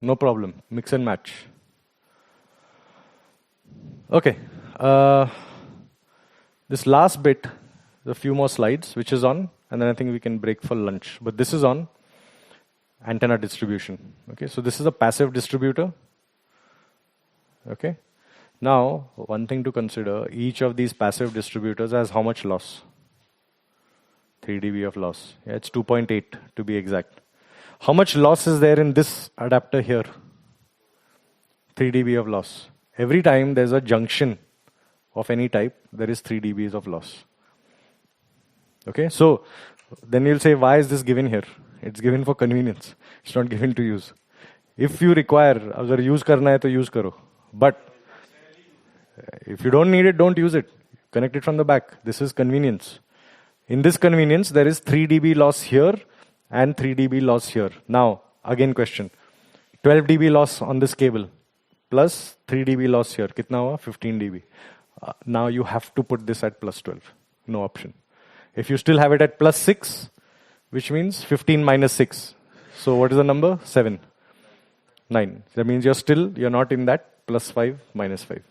No problem. Mix and match. Okay. This last bit, a few more slides, which is on, and then I think we can break for lunch. But this is on antenna distribution. Okay, so this is a passive distributor. Okay. Now, one thing to consider, each of these passive distributors has how much loss? 3 dB of loss. Yeah, it's 2.8 to be exact. How much loss is there in this adapter here? 3 dB of loss. Every time there's a junction of any type, there is 3 dBs of loss. Okay, so then you'll say, why is this given here? It's given for convenience. It's not given to use. If you require, agar use karna hai to use karo. But if you don't need it, don't use it. Connect it from the back. This is convenience. In this convenience, there is 3 dB loss here and 3 dB loss here. Now, again question. 12 dB loss on this cable plus 3 dB loss here. Kitna hua? 15 dB. Now you have to put this at plus 12. No option. If you still have it at plus 6, which means 15 minus 6. So what is the number? 7. 9. That means you're not in that plus 5, minus 5.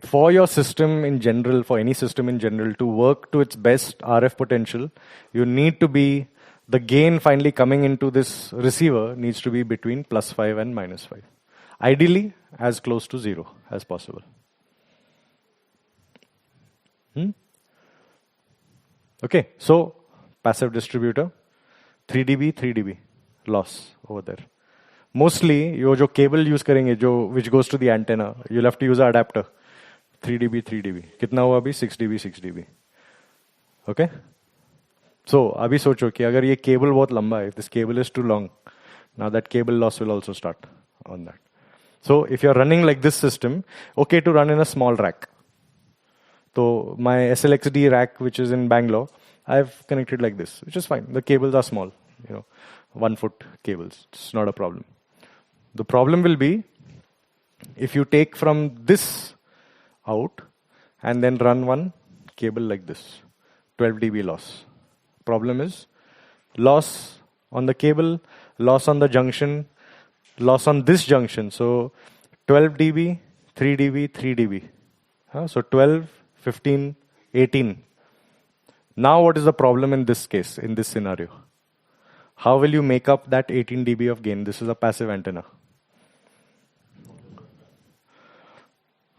For your system in general, for any system in general, to work to its best RF potential, you need to be, the gain finally coming into this receiver needs to be between plus 5 and minus 5. Ideally, as close to 0 as possible. Okay, so passive distributor, 3 dB, 3 dB loss over there. Mostly, you jo cable use karenge, which goes to the antenna, you'll have to use an adapter. 3 dB, 3 dB. Kitna hua abhi? 6 dB, 6 dB. Okay? So, abhi socho ki agar ye cable bahut lamba hai, if this cable is too long, now that cable loss will also start on that. So, if you're running like this system, okay to run in a small rack. So, my SLXD rack, which is in Bangalore, I've connected like this, which is fine. The cables are small, 1 foot cables. It's not a problem. The problem will be if you take from this out and then run one cable like this, 12 dB loss. Problem is loss on the cable, loss on the junction, loss on this junction. So 12 dB, 3 dB, 3 dB. So 12, 15, 18. Now what is the problem in this case, in this scenario? How will you make up that 18 dB of gain? This is a passive antenna.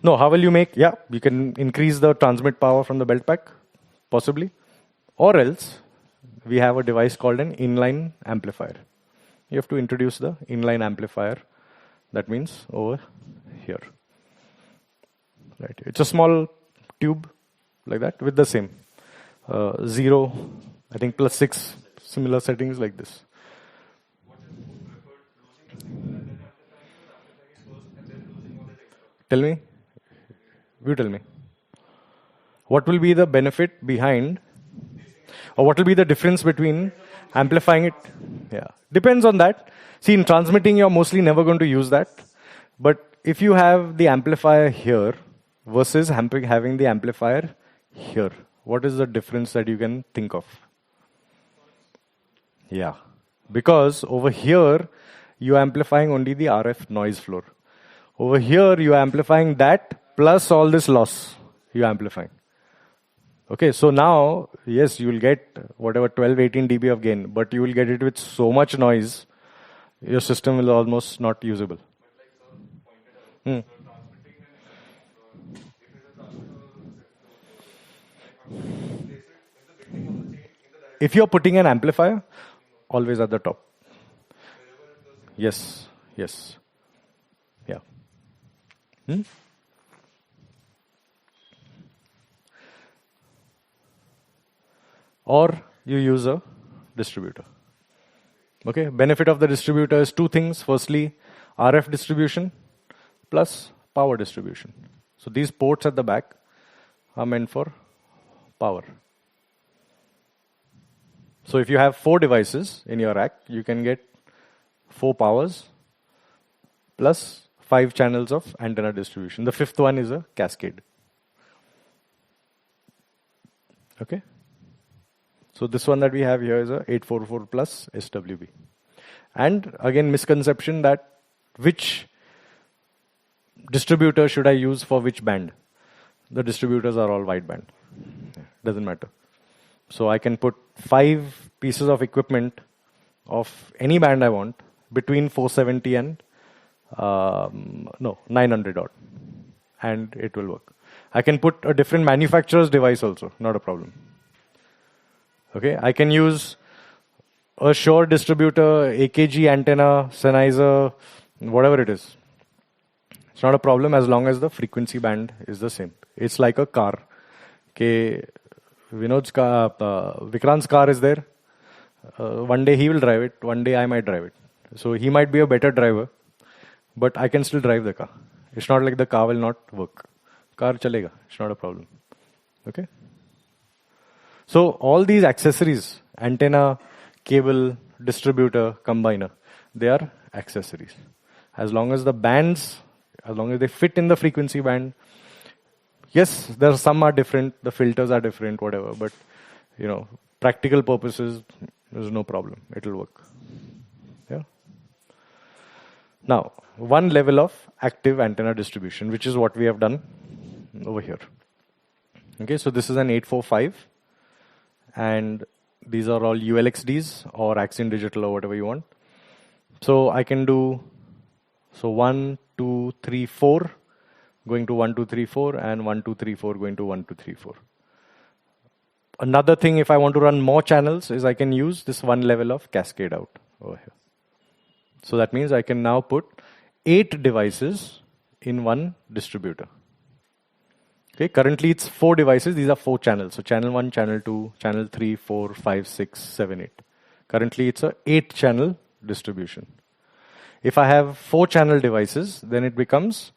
No, how will you make? Yeah, you can increase the transmit power from the belt pack, possibly. Or else, we have a device called an inline amplifier. You have to introduce the inline amplifier. That means over here. Right. It's a small tube like that with the same 0, I think plus 6, similar settings like this. Tell me. You tell me. What will be the benefit behind, or what will be the difference between amplifying it? Yeah, depends on that. See, in transmitting, you're mostly never going to use that. But if you have the amplifier here versus having the amplifier here, what is the difference that you can think of? Yeah, because over here, you're amplifying only the RF noise floor. Over here, you're amplifying that plus all this loss you're amplifying. Okay, so now, yes, you will get whatever 12, 18 dB of gain, but you will get it with so much noise, your system will almost not usable. If you're putting an amplifier, always at the top. Yes, yes. Yeah. Or you use a distributor. Okay, benefit of the distributor is two things. Firstly, RF distribution plus power distribution. So these ports at the back are meant for power. So if you have 4 devices in your rack, you can get 4 powers plus 5 channels of antenna distribution. The 5th one is a cascade. Okay. So this one that we have here is a 844 plus SWB. And again, misconception that which distributor should I use for which band? The distributors are all wideband. Doesn't matter. So I can put 5 pieces of equipment of any band I want between 470 and 900 odd, and it will work. I can put a different manufacturer's device also, not a problem. Okay, I can use a Shure distributor, AKG antenna, Sennheiser, whatever it is. It's not a problem as long as the frequency band is the same. It's like a car. Okay, Vikrant's car is there. One day he will drive it, one day I might drive it. So he might be a better driver, but I can still drive the car. It's not like the car will not work. Car chalega, it's not a problem. Okay? So all these accessories, antenna, cable, distributor, combiner, they are accessories. As long as the bands, as long as they fit in the frequency band, yes, there are some are different, the filters are different, whatever, but practical purposes, there's no problem. It'll work. Yeah. Now, one level of active antenna distribution, which is what we have done over here. Okay, so this is an 845, and these are all ULXDs or Axon Digital or whatever you want. So I can do 1, 2, 3, 4 going to 1, 2, 3, 4 and 1, 2, 3, 4 going to 1, 2, 3, 4. Another thing, if I want to run more channels, is I can use this one level of cascade out over here. So that means I can now put 8 devices in one distributor. Okay, currently it's 4 devices. These are 4 channels. So channel 1, channel 2, channel 3, 4, 5, 6, 7, 8. Currently it's a 8 channel distribution. If I have 4 channel devices, then it becomes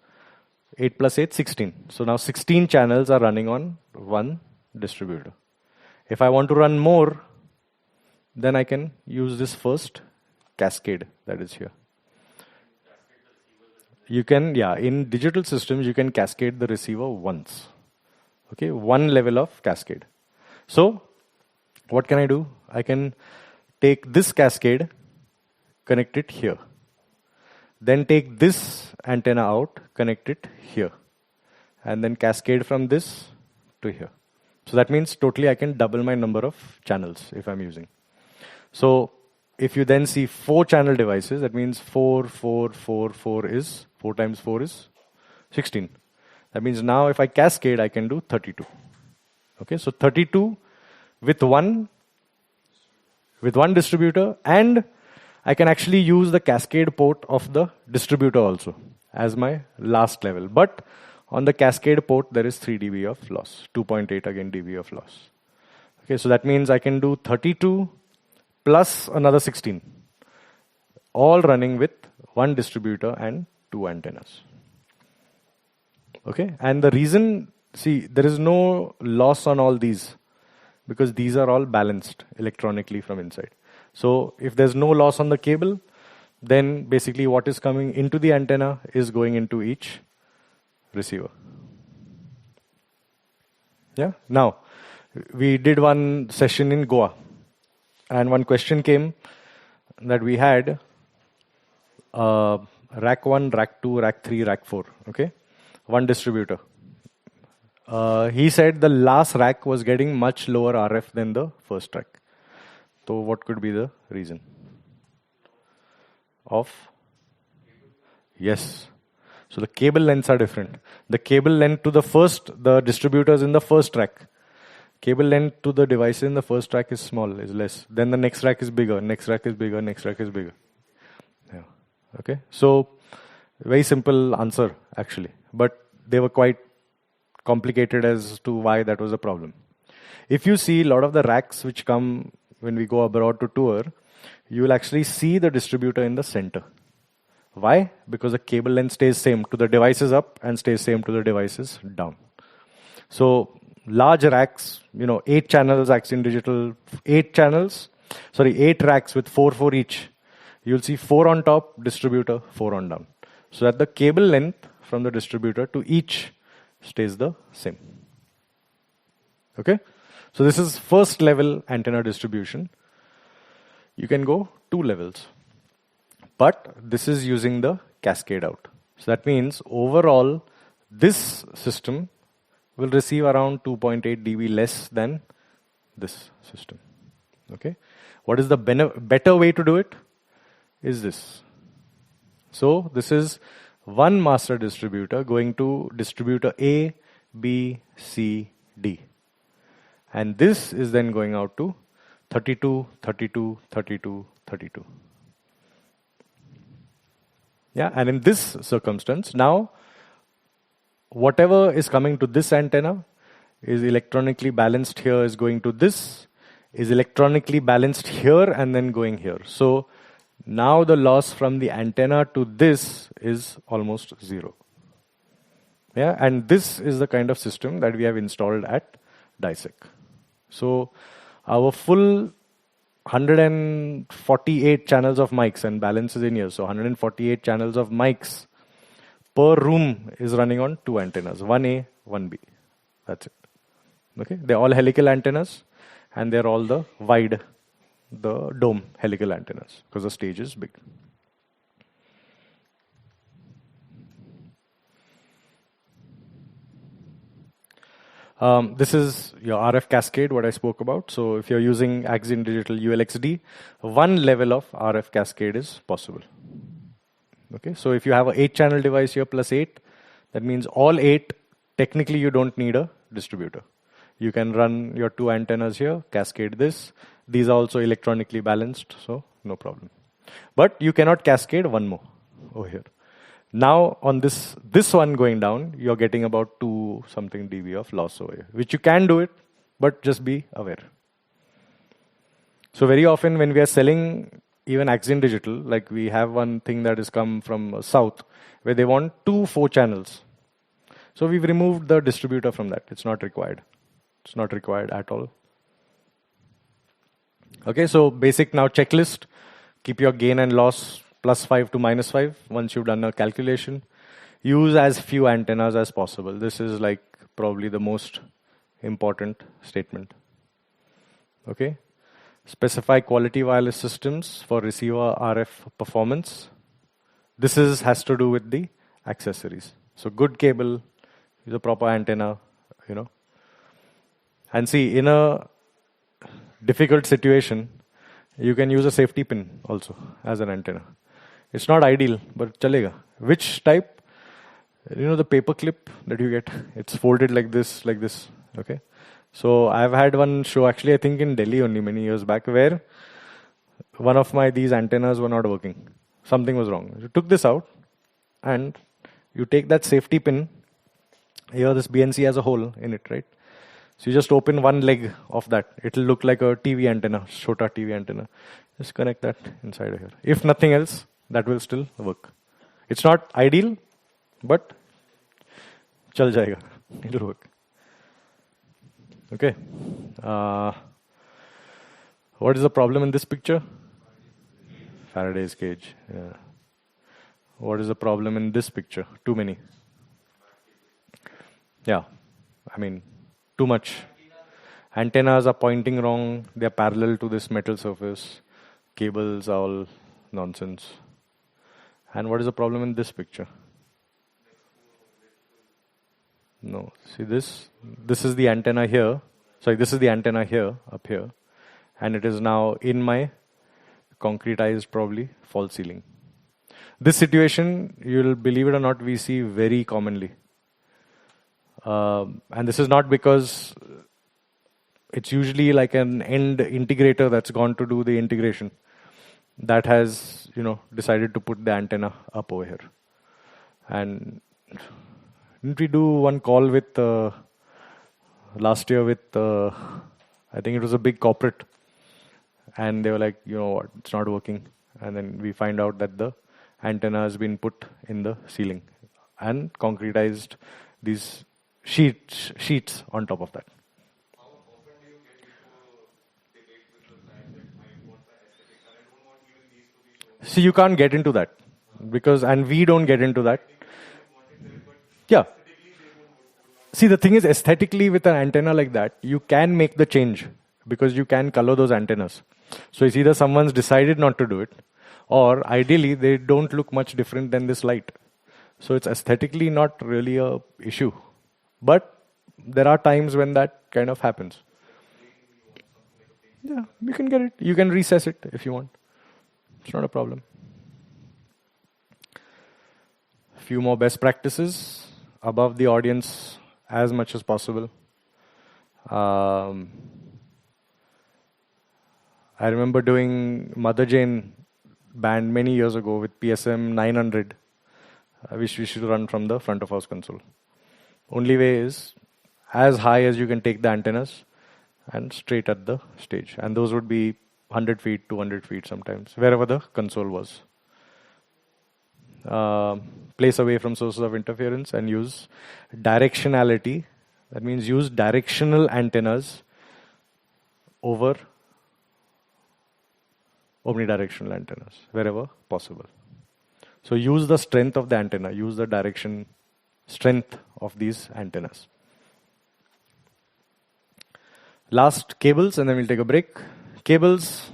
8 plus 8, 16. So now 16 channels are running on one distributor. If I want to run more, then I can use this first cascade that is here. You can, in digital systems, you can cascade the receiver once. Okay, one level of cascade. So, what can I do? I can take this cascade, connect it here. Then take this antenna out, connect it here. And then cascade from this to here. So that means totally I can double my number of channels if I'm using. So if you then see 4 channel devices, that means 4 times 4 is 16. That means now if I cascade, I can do 32. Okay, so 32 with one distributor, and I can actually use the cascade port of the distributor also as my last level. But on the cascade port, there is 3 dB of loss, 2.8 again dB of loss. Okay, so that means I can do 32 plus another 16, all running with one distributor and 2 antennas. Okay, and the reason, see, there is no loss on all these because these are all balanced electronically from inside. So if there's no loss on the cable, then basically what is coming into the antenna is going into each receiver. Yeah. Now, we did one session in Goa, and one question came that we had rack 1, rack 2, rack 3, rack 4. Okay, one distributor. He said the last rack was getting much lower RF than the first rack. So what could be the reason? Yes. So the cable lengths are different. The cable length to the distributors in the first rack. Cable length to the device in the first rack is small, is less. Then the next rack is bigger, next rack is bigger, next rack is bigger. Yeah. Okay. So very simple answer actually. But they were quite complicated as to why that was a problem. If you see a lot of the racks which come when we go abroad to tour, you will actually see the distributor in the center. Why? Because the cable length stays same to the devices up and stays same to the devices down. So large racks, 8 channels, Axon Digital, 8 racks with 4 each. You'll see 4 on top, distributor, 4 on down. So that the cable length from the distributor to each stays the same. Okay? So this is first level antenna distribution. You can go 2 levels. But this is using the cascade out. So that means overall, this system will receive around 2.8 dB less than this system. Okay. What is the better way to do it? Is this. So this is one master distributor going to distributor A, B, C, D. And this is then going out to 32, 32, 32, 32. Yeah, and in this circumstance, now whatever is coming to this antenna is electronically balanced here, is going to this, is electronically balanced here and then going here. So now the loss from the antenna to this is almost zero. Yeah, and this is the kind of system that we have installed at DISEC. So our full 148 channels of mics and balance is in here. So 148 channels of mics per room is running on two antennas, 1A, 1B. That's it. Okay, they're all helical antennas and they're all the wide, the dome helical antennas because the stage is big. This is your RF cascade, what I spoke about. So if you're using Axion Digital ULXD, one level of RF cascade is possible. Okay, so if you have an 8-channel device here plus 8, that means all 8, technically you don't need a distributor. You can run your 2 antennas here, cascade this. These are also electronically balanced, so no problem. But you cannot cascade one more over here. Now on this one going down, you're getting about 2 something dB of loss over here, which you can do it, but just be aware. So very often when we are selling even Axion Digital, like we have one thing that has come from South, where they want 2 4-channels. So we've removed the distributor from that. It's not required. It's not required at all. Okay, so basic now checklist. Keep your gain and loss +5 to -5 once you've done a calculation. Use as few antennas as possible. This is like probably the most important statement. Okay. Specify quality wireless systems for receiver RF performance. This has to do with the accessories. So good cable, use a proper antenna, you know. And see, in a difficult situation, you can use a safety pin also as an antenna. It's not ideal, but chalega. Which type? You know the paper clip that you get? It's folded like this, okay? So I've had one show, actually I think in Delhi only many years back, where one of these antennas were not working. Something was wrong. You took this out and you take that safety pin. Here this BNC has a hole in it, right? So you just open one leg of that. It'll look like a TV antenna, Shota TV antenna. Just connect that inside of here. If nothing else, that will still work. It's not ideal, but chal jayega. It'll work. Okay. What is the problem in this picture? Faraday's cage. Yeah. What is the problem in this picture? Too many. Yeah. I mean, too much. Antennas are pointing wrong. They are parallel to this metal surface. Cables are all nonsense. And what is the problem in this picture? No. See this? This is the antenna here. Sorry, this is the antenna here, up here. And it is now in my concretized, probably, false ceiling. This situation, you'll believe it or not, we see very commonly. And this is not because it's usually like an end integrator that's gone to do the integration that has, decided to put the antenna up over here. And didn't we do one call with last year with I think it was a big corporate, and they were like, what, it's not working. And then we find out that the antenna has been put in the ceiling and concretized these sheets on top of that. How often do you get into debate with the client that I want the aesthetic and I don't want even these to be shown? See, you can't get into that and we don't get into that. Yeah. See, the thing is, aesthetically with an antenna like that, you can make the change because you can color those antennas. So it's either someone's decided not to do it, or ideally they don't look much different than this light. So it's aesthetically not really a issue, but there are times when that kind of happens. Yeah, you can get it. You can recess it if you want. It's not a problem. Few more best practices above the audience as much as possible. I remember doing Mother Jane band many years ago with PSM 900, which we should run from the front of house console. Only way is as high as you can take the antennas and straight at the stage. And those would be 100 feet, 200 feet sometimes, wherever the console was. Place away from sources of interference and use directionality. That means use directional antennas over omnidirectional antennas wherever possible. So use the strength of the antenna, use the direction strength of these antennas. Last, cables, and then we'll take a break. Cables,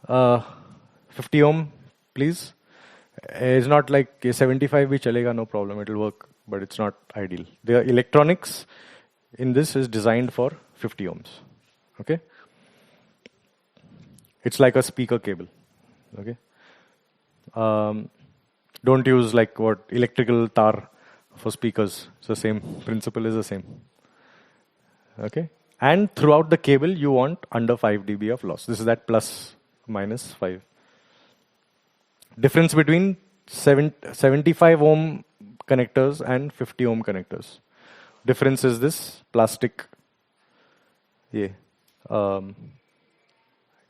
50 ohm, please. It's not like a 75 bhi chalega, no problem, it will work, but it's not ideal. The electronics in this is designed for 50 ohms. Okay? It's like a speaker cable. Okay? Don't use like what electrical tar for speakers. It's the same principle is the same. Okay, and throughout the cable you want under 5 dB of loss. This is that plus minus 5. Difference between 75 ohm connectors and 50 ohm connectors. Difference is this plastic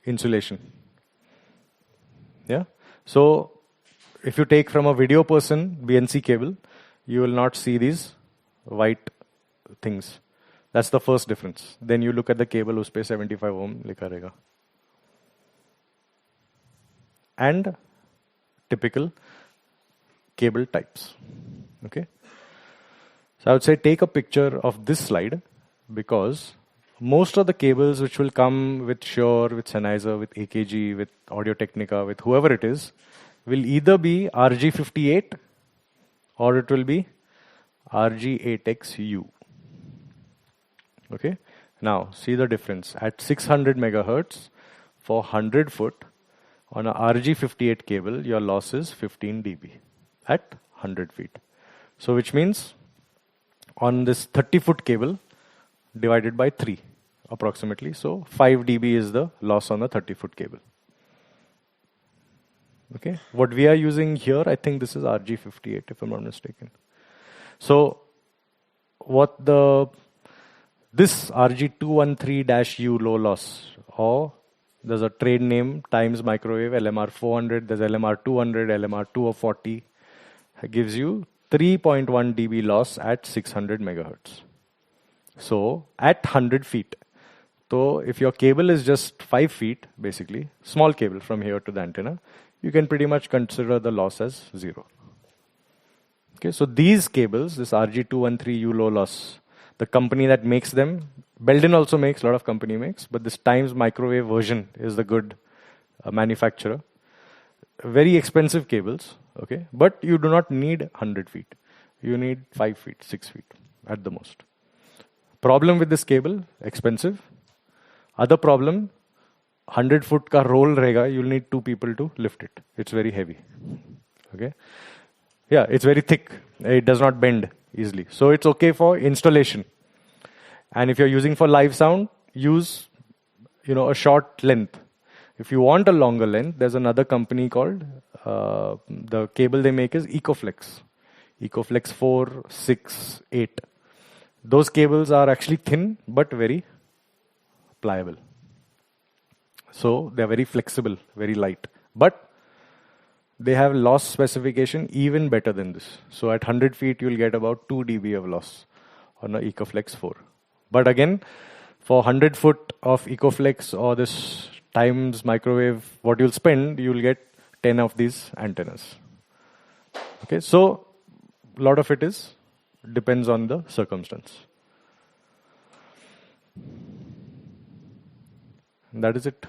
insulation. Yeah. So if you take from a video person BNC cable, you will not see these white things. That's the first difference. Then you look at the cable, uspe 75 ohm likha rahega. And typical cable types. Okay. So I would say take a picture of this slide, because most of the cables which will come with Shure, with Sennheiser, with AKG, with Audio Technica, with whoever it is, will either be RG58 or it will be RG8XU. Okay. Now see the difference. At 600 megahertz for 100 foot on a RG58 cable, your loss is 15 dB at 100 feet. So which means on this 30 foot cable divided by 3 approximately. So 5 dB is the loss on the 30 foot cable. Okay. What we are using here, I think this is RG58 if I'm not mistaken. So what this RG213-U low loss, or there's a trade name times microwave LMR 400, there's LMR 200, LMR 240, gives you 3.1 dB loss at 600 megahertz. So at 100 feet. So if your cable is just 5 feet, basically, small cable from here to the antenna, you can pretty much consider the loss as 0. Okay, so these cables, this RG213U low loss, the company that makes them, Belden also makes, a lot of company makes, but this Times microwave version is the good manufacturer. Very expensive cables, okay, but you do not need 100 feet. You need 5 feet, 6 feet at the most. Problem with this cable, expensive. Other problem, 100 foot ka roll rahega, you'll need 2 people to lift it. It's very heavy. Okay. Yeah, it's very thick. It does not bend easily. So it's okay for installation. And if you're using for live sound, use a short length. If you want a longer length, there's another company called, the cable they make is EcoFlex. EcoFlex 4, 6, 8. Those cables are actually thin, but very pliable. So they're very flexible, very light. But they have loss specification even better than this. So at 100 feet, you'll get about 2 dB of loss on an EcoFlex 4. But again, for 100 foot of EcoFlex or this Times microwave, what you'll spend, you'll get 10 of these antennas. Okay, so a lot of it depends on the circumstance. And that is it.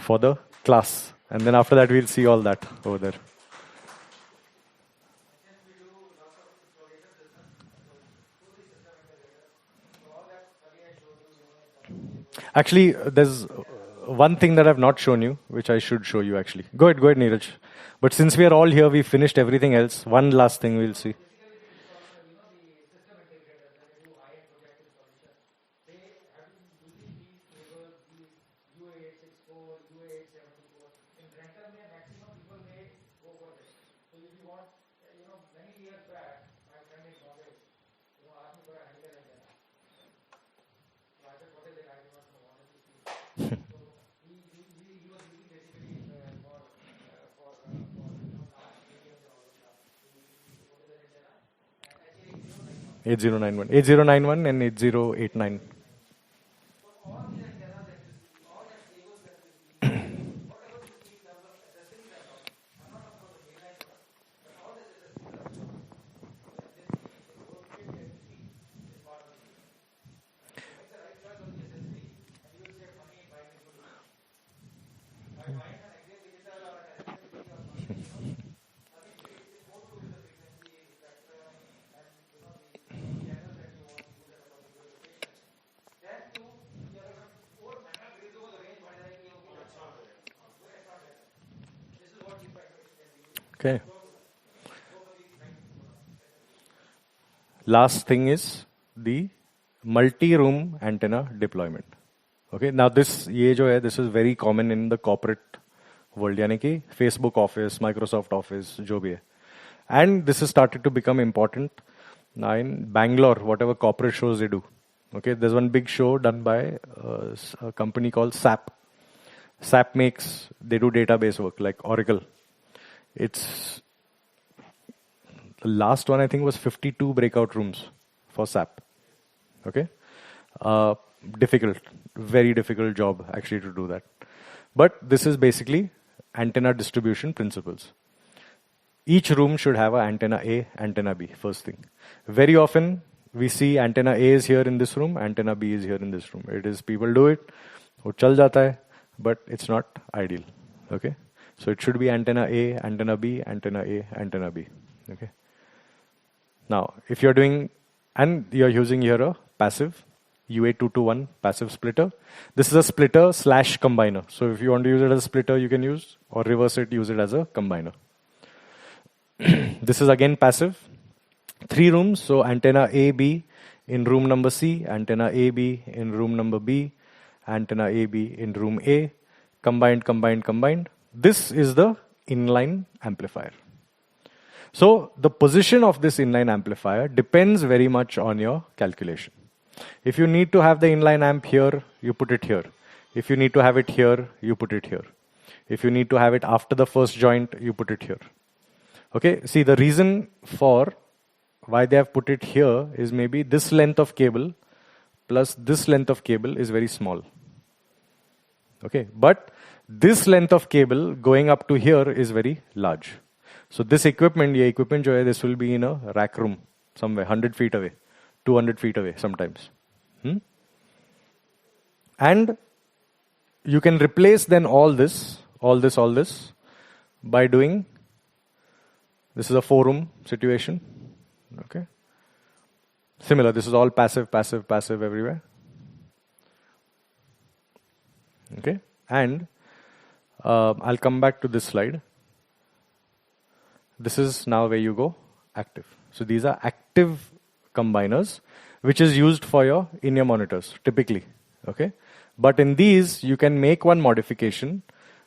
for the class. And then after that, we'll see all that over there. Actually, there's one thing that I've not shown you, which I should show you actually. Go ahead, Neeraj. But since we are all here, we finished everything else. One last thing we'll see. Eight zero nine one and 8089. Okay. Last thing is the multi-room antenna deployment. Okay. Now this this is very common in the corporate world. यानी कि Facebook Office, Microsoft Office, जो भी है. And this has started to become important now in Bangalore. Whatever corporate shows they do. Okay. There's one big show done by a company called SAP. SAP they do database work like Oracle. It's the last one I think was 52 breakout rooms for SAP. Okay, difficult, very difficult job actually to do that. But this is basically antenna distribution principles. Each room should have an antenna A, antenna B. First thing. Very often we see antenna A is here in this room, antenna B is here in this room. It is people do it, वो चल जाता है, but it's not ideal. Okay. So it should be antenna A, antenna B, antenna A, antenna B. Okay. Now, if you're doing, and you're using here a passive UA221 passive splitter. This is a splitter / combiner. So if you want to use it as a splitter, you can use, or reverse it, use it as a combiner. This is again passive. 3 rooms, so antenna A, B in room number C, antenna A, B in room number B, antenna A, B in room A, combined. This is the inline amplifier. So the position of this inline amplifier depends very much on your calculation. If you need to have the inline amp here, you put it here. If you need to have it here, you put it here. If you need to have it after the first joint, you put it here. Okay, see the reason for why they have put it here is maybe this length of cable plus this length of cable is very small. Okay, but this length of cable going up to here is very large. So this equipment, this will be in a rack room somewhere 100 feet away, 200 feet away sometimes. And you can replace then all this by doing, this is a 4-room situation. Okay. Similar, this is all passive everywhere. Okay. And I'll come back to this slide. This is now where you go active. So these are active combiners, which is used for your in-ear monitors, typically. Okay. But in these, you can make one modification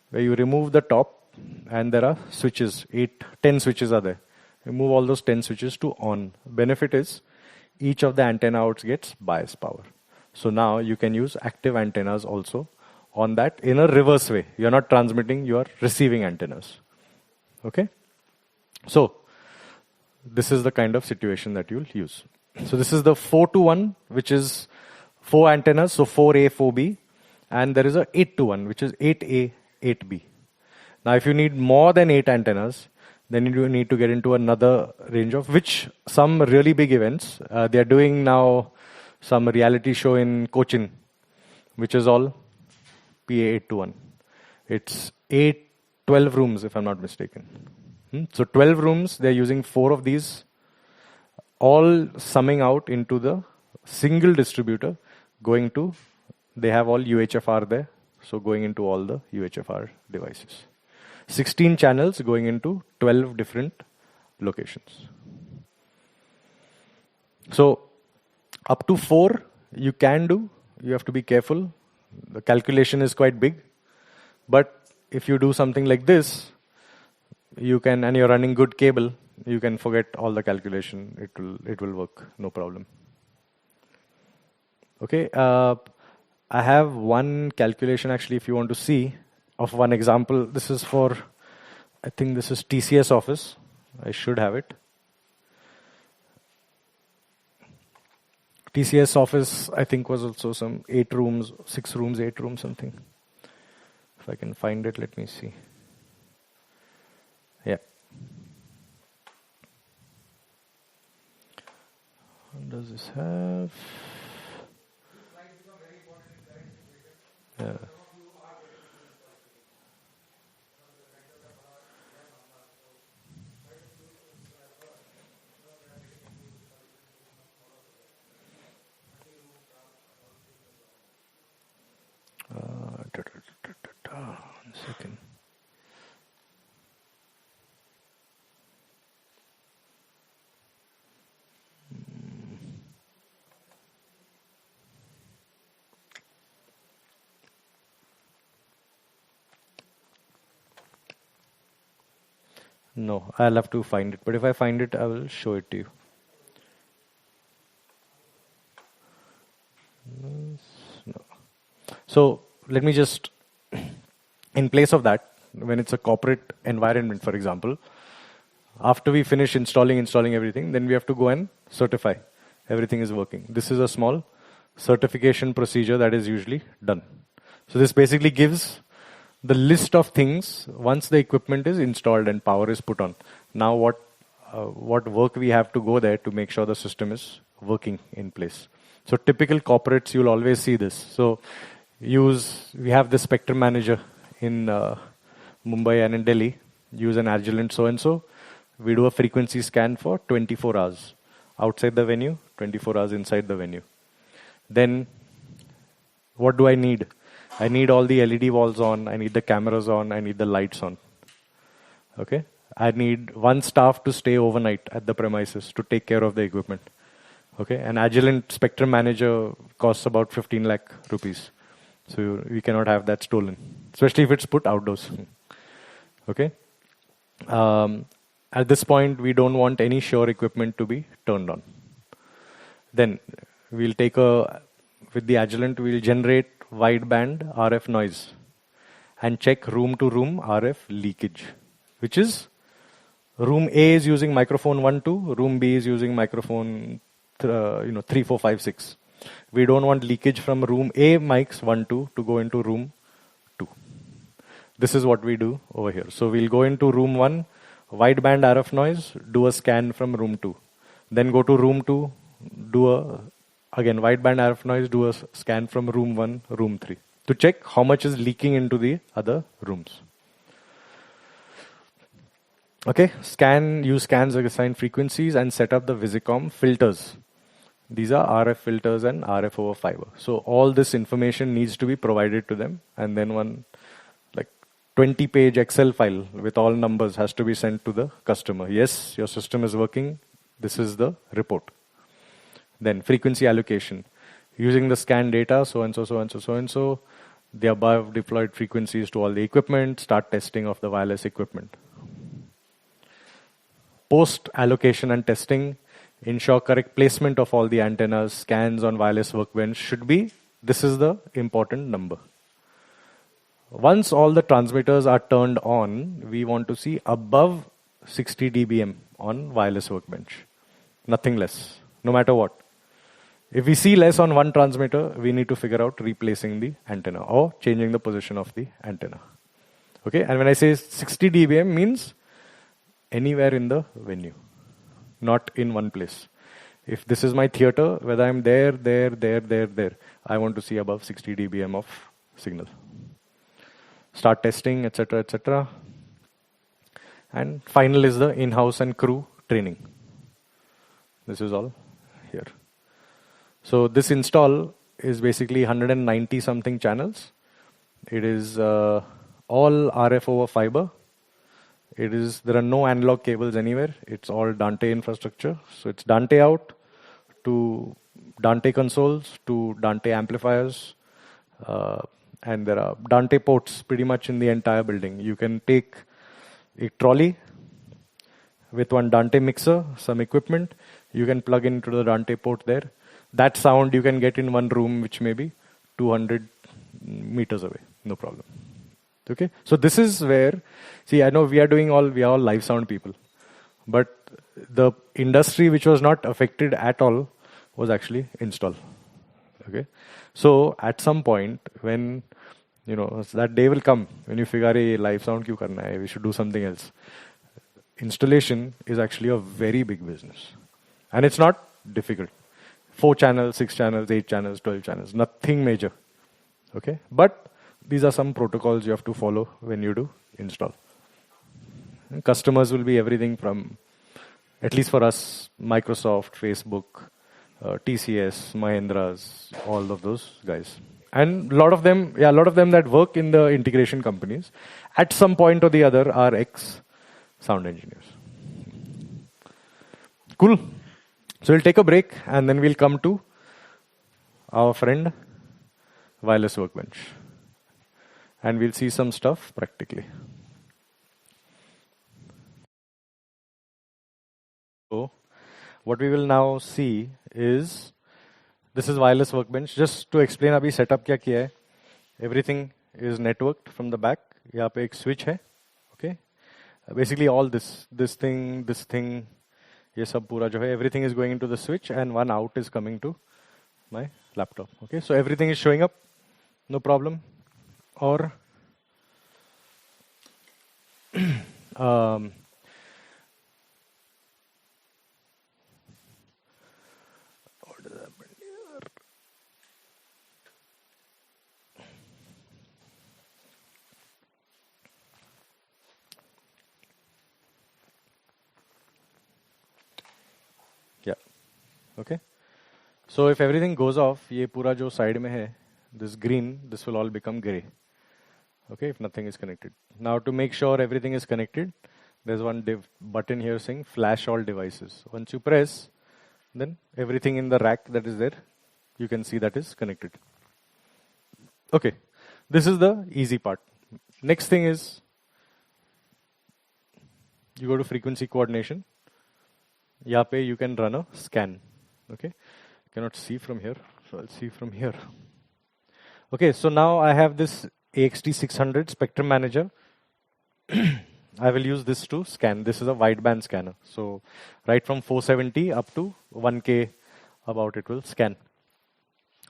where you remove the top and there are switches, 10 switches are there. Remove all those 10 switches to on. Benefit is each of the antenna outs gets bias power. So now you can use active antennas also on that in a reverse way. You're not transmitting, you are receiving antennas. Okay. So this is the kind of situation that you'll use. So this is the 4-to-1, which is 4 antennas, so 4A, 4B, and there is a 8-to-1, which is 8A, 8B. Now if you need more than 8 antennas, then you need to get into another range of which some really big events. They are doing now some reality show in Cochin, which is all PA 8-to-1. It's 12 rooms, if I'm not mistaken. So 12 rooms, they're using 4 of these, all summing out into the single distributor, going to, they have all UHFR there, so going into all the UHFR devices. 16 channels going into 12 different locations. So up to 4 you can do, you have to be careful. The calculation is quite big, but if you do something like this, you can, and you're running good cable, you can forget all the calculation. It will work, no problem. Okay, I have one calculation actually, if you want to see, of one example. This is for, I think this is TCS office. I should have it. TCS office, I think, was also some 8 rooms, 6 rooms, 8 rooms, something. If I can find it, let me see. Yeah. What does this have? Yeah. One second. No, I'll have to find it. But if I find it, I will show it to you. No. So let me just, in place of that, when it's a corporate environment, for example, after we finish installing everything, then we have to go and certify everything is working. This is a small certification procedure that is usually done. So this basically gives the list of things once the equipment is installed and power is put on. Now what work we have to go there to make sure the system is working in place. So typical corporates, you'll always see this. So we have the Spectrum Manager in Mumbai and in Delhi, use an Agilent so-and-so. We do a frequency scan for 24 hours. Outside the venue, 24 hours inside the venue. Then, what do I need? I need all the LED walls on, I need the cameras on, I need the lights on. Okay? I need one staff to stay overnight at the premises to take care of the equipment. Okay? An Agilent Spectrum Manager costs about 15 lakh rupees. So we cannot have that stolen, especially if it's put outdoors. Okay? At this point, we don't want any Shure equipment to be turned on. Then we'll take with the Agilent, we'll generate wideband RF noise and check room to room RF leakage, which is room A is using microphone 1, 2, room B is using microphone 3, 4, 5, 6. We don't want leakage from room A mics 1, 2 to go into room 2. This is what we do over here. So we'll go into room 1, wideband RF noise, do a scan from room 2. Then go to room 2, again wideband RF noise, do a scan from room 1, room 3 to check how much is leaking into the other rooms. Okay, use scans, assign frequencies and set up the Visicom filters. These are RF filters and RF over fiber. So all this information needs to be provided to them, and then one 20-page Excel file with all numbers has to be sent to the customer. Yes, your system is working. This is the report. Then frequency allocation. Using the scan data, so and so, the above deployed frequencies to all the equipment, start testing of the wireless equipment. Post allocation and testing, ensure correct placement of all the antennas, scans on wireless workbench should be, this is the important number. Once all the transmitters are turned on, we want to see above 60 dBm on wireless workbench. Nothing less, no matter what. If we see less on one transmitter, we need to figure out replacing the antenna or changing the position of the antenna. Okay, and when I say 60 dBm means anywhere in the venue, not in one place. If this is my theater, whether I'm there, I want to see above 60 dBm of signal. start testing, etc., etc. And final is the in-house and crew training. This is all here. So this install is basically 190 something channels. It is all RF over fiber. There are no analog cables anywhere. It's all Dante infrastructure. So it's Dante out to Dante consoles to Dante amplifiers, and there are Dante ports pretty much in the entire building. You can take a trolley with one Dante mixer, some equipment. You can plug into the Dante port there. That sound you can get in one room, which may be 200 meters away. No problem. Okay, so this is where, see, I know we are all live sound people, but the industry which was not affected at all was actually install. Okay, so at some point when, that day will come when you figure a live sound kyun karna hai, we should do something else. Installation is actually a very big business, and it's not difficult. 4 channels, 6 channels, 8 channels, 12 channels, nothing major. Okay, but these are some protocols you have to follow when you do install. And customers will be everything from, at least for us, Microsoft, Facebook, TCS, Mahindras, all of those guys. And a lot of them that work in the integration companies, at some point or the other, are ex-sound engineers. Cool. So we'll take a break and then we'll come to our friend, Wireless Workbench. And we'll see some stuff practically. So what we will now see is, this is Wireless Workbench. Just to explain abhi setup kya kiya hai. Everything is networked from the back. यहाँ पे एक switch है. Okay. Basically all this thing, ये सब पूरा जो है, everything is going into the switch and one out is coming to my laptop. Okay. So everything is showing up. No problem. Or yeah. Okay. So if everything goes off, ये पूरा जो side में है, this green, this will all become gray. Okay, if nothing is connected. Now to make sure everything is connected, there's one button here saying flash all devices. Once you press, then everything in the rack that is there, you can see that is connected. Okay, this is the easy part. Next thing is, you go to frequency coordination. यहाँ पे you can run a scan. Okay, you cannot see from here, so I'll see from here. Okay, so now I have this AXT600 Spectrum Manager. I will use this to scan. This is a wideband scanner. So right from 470 up to 1K about it will scan.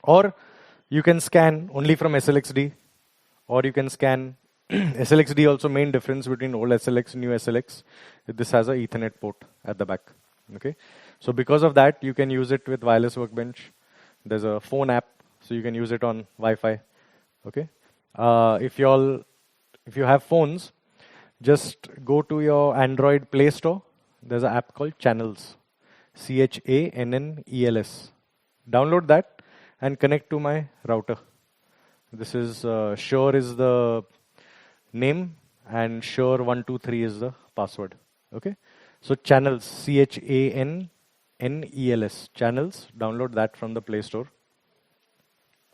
Or you can scan only from SLXD, or you can scan SLXD. Also, main difference between old SLX and new SLX, this has a Ethernet port at the back. Okay, so because of that, you can use it with Wireless Workbench. There's a phone app, so you can use it on Wi-Fi. Okay, if you have phones, just go to your Android Play Store. There's an app called Channels, CHANNELS. Download that and connect to my router. This is Shure is the name and Shure 123 is the password. Okay, so Channels, CHANNELS, Channels. Download that from the Play Store.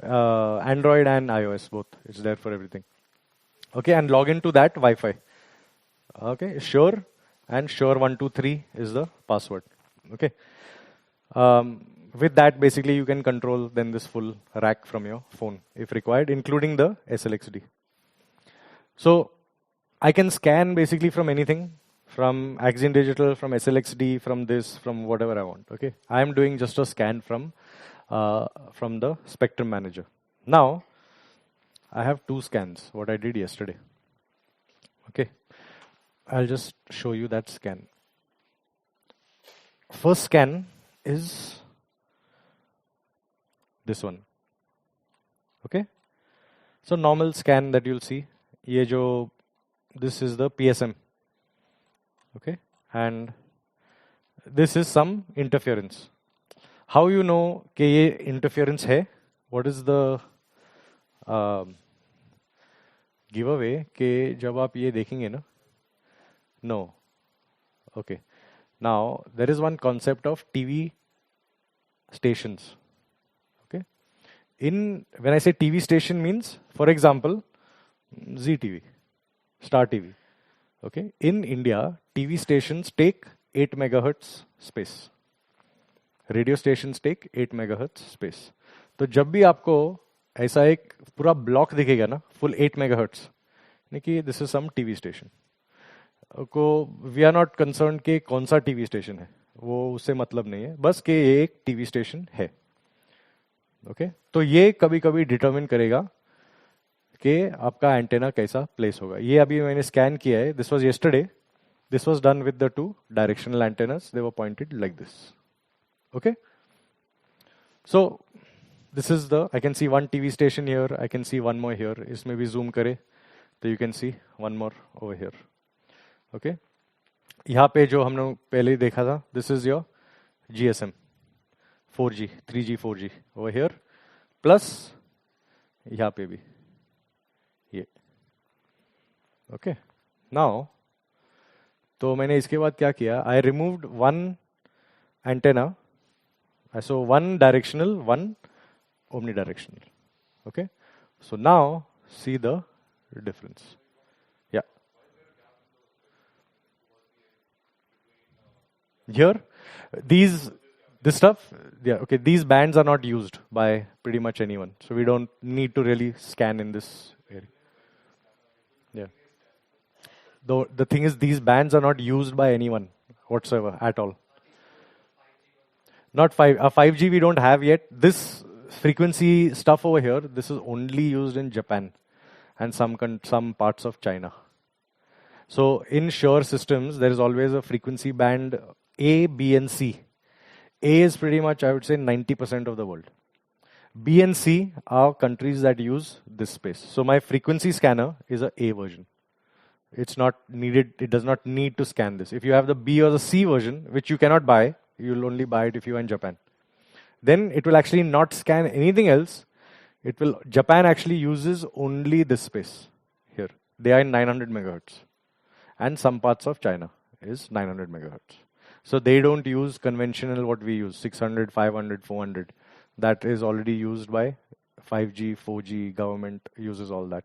Android and iOS both. It's there for everything. Okay, and log into that Wi-Fi. Okay, Shure and Shure 123 is the password. Okay. With that, basically, you can control then this full rack from your phone if required, including the SLXD. So I can scan basically from anything, from Axiom Digital, from SLXD, from this, from whatever I want. Okay, I am doing just a scan from the Spectrum Manager. Now I have 2 scans. What I did yesterday. Okay, I'll just show you that scan. First scan is this one. Okay, so normal scan that you'll see ये जो this is the PSM, okay, and this is some interference. How you know कि ये interference है? What is the giveaway कि जब आप ये देखेंगे ना? No. Okay. Now there is one concept of TV stations. Okay. When I say TV station means, for example, ZTV, Star TV. Okay. In India, TV stations take 8 megahertz space. Radio station take 8 megahertz space. तो जब भी आपको ऐसा एक पूरा block दिखेगा ना full 8 megahertz, यानी कि this is some TV station को वी आर नॉट कंसर्न के कौन सा टीवी स्टेशन है, वो उससे मतलब नहीं है, बस कि ये एक टीवी स्टेशन है. ओके तो ये कभी कभी डिटरमिन करेगा कि आपका एंटेना कैसा प्लेस होगा. ये अभी मैंने स्कैन किया है, this was yesterday, this was done with the 2 directional antennas, they were pointed like this. Okay, so this is the, I can see one TV station here, I can see one more here. इसमें भी zoom करे तो you can see one more over here. Okay, यहाँ पे जो हमने पहले देखा था, this is your GSM 4G 3G 4G over here, plus यहाँ पे भी ये. Okay, now तो मैंने इसके बाद क्या किया, I removed one antenna. So one directional, one omnidirectional. Okay. So now see the difference. Yeah. Here, this stuff, yeah. Okay. These bands are not used by pretty much anyone, so we don't need to really scan in this area. Yeah. Though the thing is, these bands are not used by anyone whatsoever at all. Not 5G we don't have yet. This frequency stuff over here, this is only used in Japan and some parts of China. So in Shure systems, there is always a frequency band A, B, and C. A is pretty much, I would say, 90% of the world. B and C are countries that use this space. So my frequency scanner is a A version. It's not needed. It does not need to scan this. If you have the B or the C version, which you cannot buy, you'll only buy it if you're in Japan, then it will actually not scan anything else. Japan actually uses only this space here. They are in 900 megahertz. And some parts of China is 900 megahertz. So they don't use conventional what we use, 600, 500, 400. That is already used by 5G, 4G, government uses all that.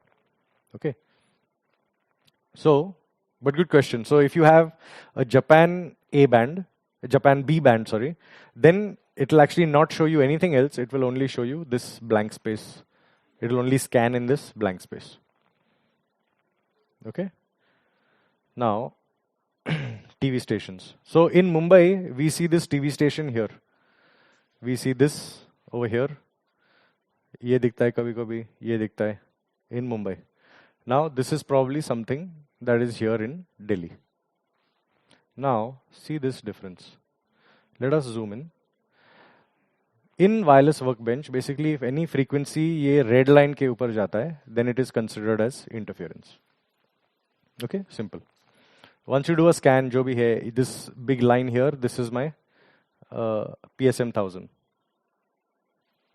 Okay. So, but good question. So if you have a Japan A band, Japan B band, sorry, then it will actually not show you anything else. It will only show you this blank space. It will only scan in this blank space. Okay. Now, TV stations. So in Mumbai, we see this TV station here. We see this over here. ये दिखता है कभी कभी, ये दिखता है in Mumbai. Now this is probably something that is here in Delhi. Now, see this difference. Let us zoom in. In wireless workbench, basically, if any frequency ये red line के ऊपर जाता है, then it is considered as interference. Okay, simple. Once you do a scan, जो भी है, this big line here, this is my PSM 1000.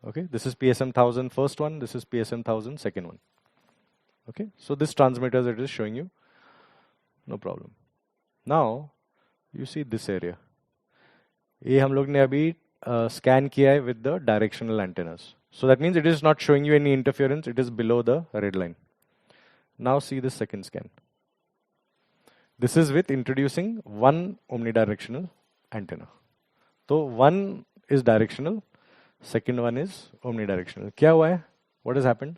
Okay, this is PSM 1000 first one, this is PSM 1000 second one. Okay, so this transmitter it is showing you, no problem. Now, you see this area. ये हम लोग ने अभी scan किया है with the directional antennas. So that means it is not showing you any interference. It is below the red line. Now see the second scan. This is with introducing one omnidirectional antenna. So one is directional, second one is omnidirectional. क्या हुआ है? What has happened?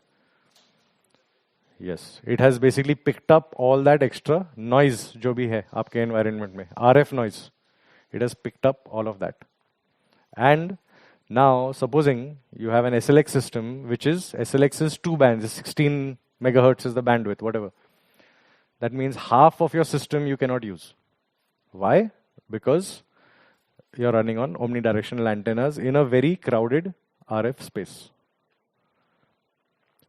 Yes, it has basically picked up all that extra noise जो भी है आपके environment में, RF noise. It has picked up all of that. And now, supposing you have an SLX system, which is SLX is 2 bands, 16 megahertz is the bandwidth, whatever. That means half of your system you cannot use. Why? Because you're running on omnidirectional antennas in a very crowded RF space.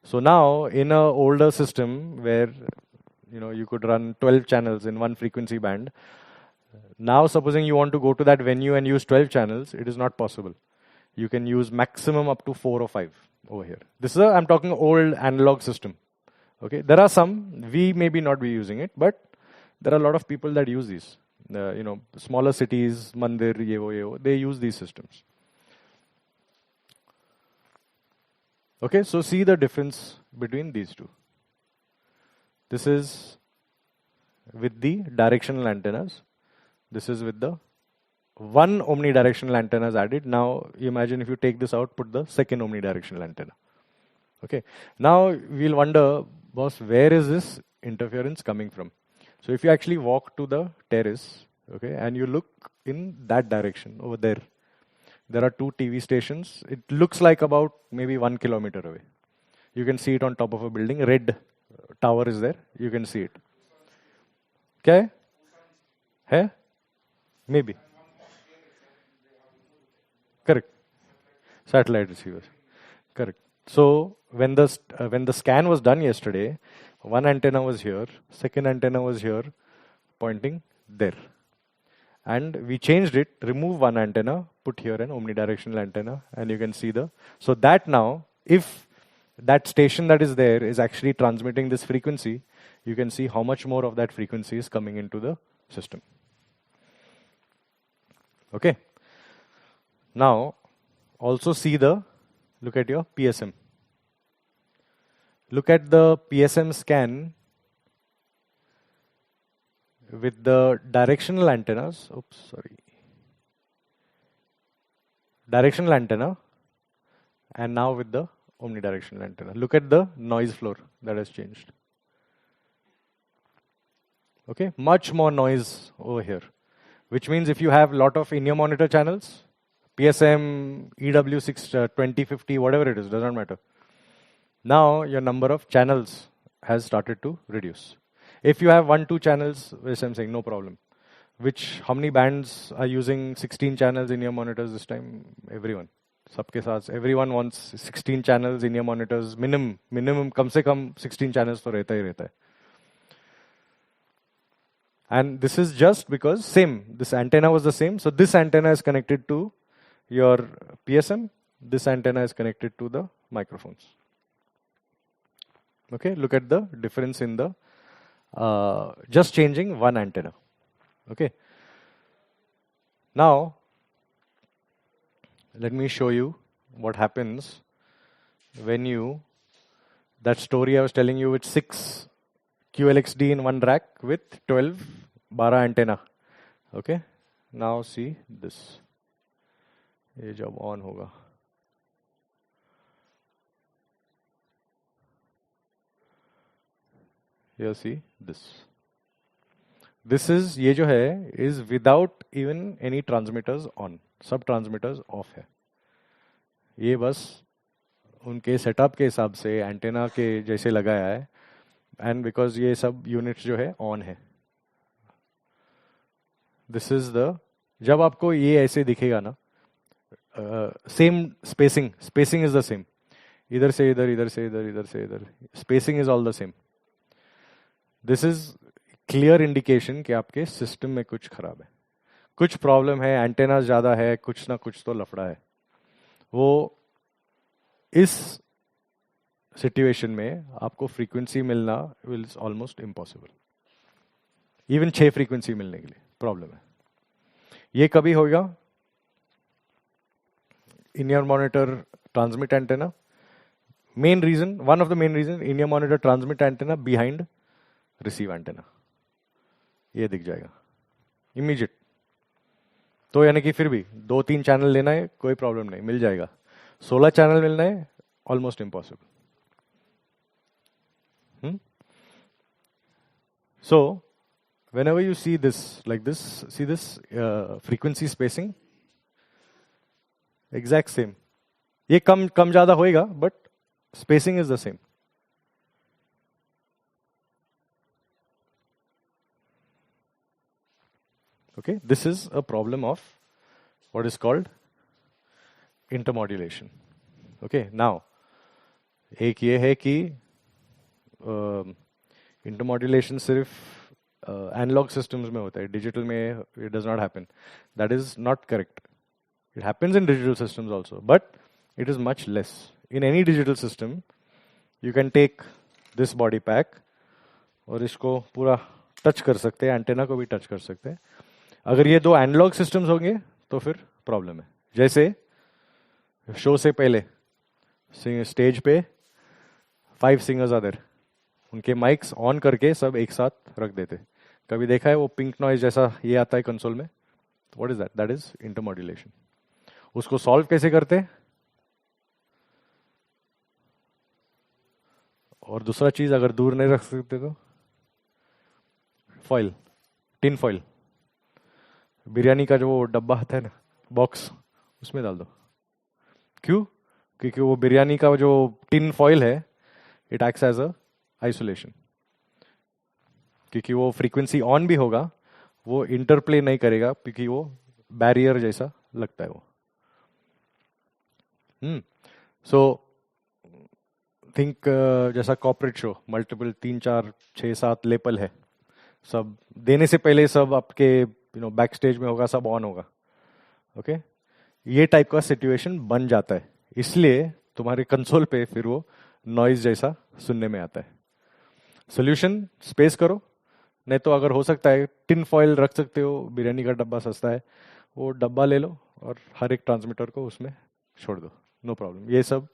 So now in a older system where you could run 12 channels in one frequency band, now supposing you want to go to that venue and use 12 channels, it is not possible. You can use maximum up to 4 or 5 over here. This is I'm talking old analog system. Okay, there are some, we maybe not be using it, but there are a lot of people that use these. Smaller cities, mandir, yevo, they use these systems. Okay, so see the difference between these two. This is with the directional antennas. This is with the one omnidirectional antenna is added. Now imagine if you take this out, put the second omnidirectional antenna. Okay, now we'll wonder, boss, where is this interference coming from? So if you actually walk to the terrace, okay, and you look in that direction over there, there are 2 TV stations. It looks like about maybe 1 kilometer away. You can see it on top of a building. Red tower is there. You can see it. Okay? Hey? Maybe. Correct. Satellite receivers. Correct. So when the scan was done yesterday, one antenna was here, second antenna was here, pointing there. And we changed it, remove one antenna, put here an omnidirectional antenna, and you can see so that now, if that station that is there is actually transmitting this frequency, you can see how much more of that frequency is coming into the system. Okay. Now, also see look at your PSM. Look at the PSM scan with the directional antennas. Oops, sorry. Directional antenna, and now with the omnidirectional antenna. Look at the noise floor that has changed. Okay, much more noise over here, which means if you have a lot of in-ear monitor channels, PSM, EW6, 2050, whatever it is, doesn't matter. Now your number of channels has started to reduce. If you have 1-2 channels, which I'm saying no problem. How many bands are using 16 channels in your monitors this time? Everyone. Sabke saath. Everyone wants 16 channels in your monitors. Minimum, kam se kam 16 channels to rehta hi rehta hai. And this is just because this antenna was the same. So this antenna is connected to your PSM. This antenna is connected to the microphones. Okay, look at the difference in the just changing one antenna. Okay. Now, let me show you what happens when that story I was telling you with 6 QLXD in one rack with 12 bara antenna. Okay. Now see this. ये जब on होगा. Here see this. This is ये जो है is without even any transmitters on. सब transmitters off है. ये बस उनके सेटअप के हिसाब से एंटेना के जैसे लगाया है, एंड बिकॉज ये सब यूनिट्स जो है ऑन है. दिस इज जब आपको ये ऐसे दिखेगा ना, same spacing is the same. इधर से इधर, इधर से इधर, इधर से इधर, spacing is all the same. This is clear indication कि आपके सिस्टम में कुछ खराब है, कुछ प्रॉब्लम है, एंटेना ज्यादा है, कुछ ना कुछ तो लफड़ा है. वो इस सिचुएशन में आपको फ्रीक्वेंसी मिलना will almost impossible. Even 6 frequency मिलने के लिए प्रॉब्लम है. ये कभी होगा? In ear monitor transmit antenna. Main reason, one of the main reason, in ear monitor transmit antenna behind receive antenna. ये दिख जाएगा इमीडिएट. तो यानी कि फिर भी 2-3 चैनल लेना है, कोई प्रॉब्लम नहीं, मिल जाएगा. 16 चैनल मिलना है, almost impossible. So whenever you see this like this, see this frequency spacing, exact same. ये कम ज्यादा होएगा, but spacing is the same. Okay, this is a problem of what is called intermodulation. Okay, now एक ये है कि intermodulation सिर्फ analogue systems में होता है, डिजिटल में it does not happen. That is not correct. It happens in digital systems also, but it is much less. In any digital system you can take this body pack और इसको पूरा touch कर सकते हैं, antenna को भी touch कर सकते हैं. अगर ये दो एनालॉग सिस्टम्स होंगे तो फिर प्रॉब्लम है. जैसे शो से पहले स्टेज पे 5 सिंगर्स आर देयर, उनके माइक्स ऑन करके सब एक साथ रख देते. कभी देखा है वो पिंक नॉइज जैसा ये आता है कंसोल में? What is that? That is intermodulation. उसको सॉल्व कैसे करते? और दूसरा चीज अगर दूर नहीं रख सकते तो फॉइल, टिन फॉइल, बिरयानी का जो वो डब्बा आता है ना, बॉक्स, उसमें डाल दो. क्यों? क्योंकि वो बिरयानी का जो टिन फॉइल है, it acts as a isolation. क्योंकि वो फ्रीक्वेंसी ऑन भी होगा, वो इंटरप्ले नहीं करेगा, क्योंकि वो बैरियर जैसा लगता है वो. सो थिंक जैसा कॉर्पोरेट शो, मल्टीपल 3 4 6 7 लेपल है, सब देने से पहले सब आपके बैक स्टेज में होगा, सब ऑन होगा. ओके, ये टाइप का सिचुएशन बन जाता है, इसलिए तुम्हारे कंसोल पे फिर वो नॉइज जैसा सुनने में आता है. सोल्यूशन स्पेस करो, नहीं तो अगर हो सकता है टिन फॉइल रख सकते हो, बिरयानी का डब्बा सस्ता है, वो डब्बा ले लो और हर एक ट्रांसमीटर को उसमें छोड़ दो, नो प्रॉब्लम, ये सब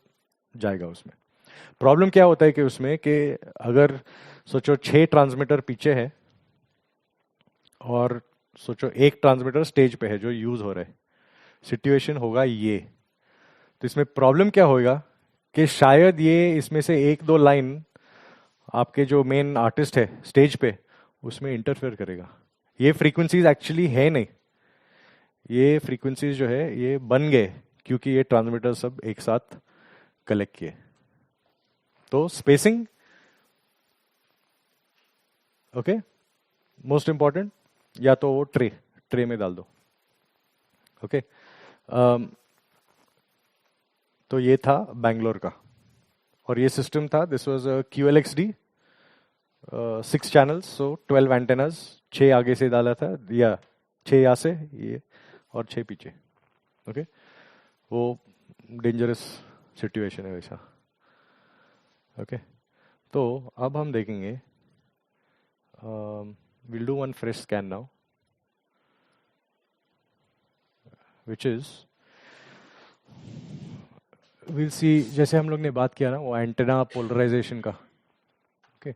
जाएगा उसमें. प्रॉब्लम क्या होता है कि उसमें कि अगर सोचो 6 ट्रांसमीटर पीछे है और सोचो एक ट्रांसमीटर स्टेज पे है जो यूज हो रहा है, सिचुएशन होगा ये. तो इसमें प्रॉब्लम क्या होगा कि शायद ये इसमें से 1 2 लाइन आपके जो मेन आर्टिस्ट है स्टेज पे, उसमें इंटरफेयर करेगा. ये फ्रीक्वेंसीज एक्चुअली है नहीं, ये फ्रीक्वेंसीज जो है ये बन गए क्योंकि ये ट्रांसमीटर सब एक साथ कलेक्ट किए. तो स्पेसिंग, ओके, मोस्ट इंपॉर्टेंट. या तो वो ट्रे में डाल दो. ओके, तो ये था बैंगलोर का, और ये सिस्टम था, this was QLXD 6 channels, so 12 antennas, 6 आगे से डाला था, या 6 यहाँ से ये और 6 पीछे. ओके, वो डेंजरस सिचुएशन है वैसा. ओके, तो अब हम देखेंगे, we'll do one fresh scan now, which is we'll see, जैसे हम लोग ने बात किया ना वो एंटेना पोलराइजेशन का. ओके,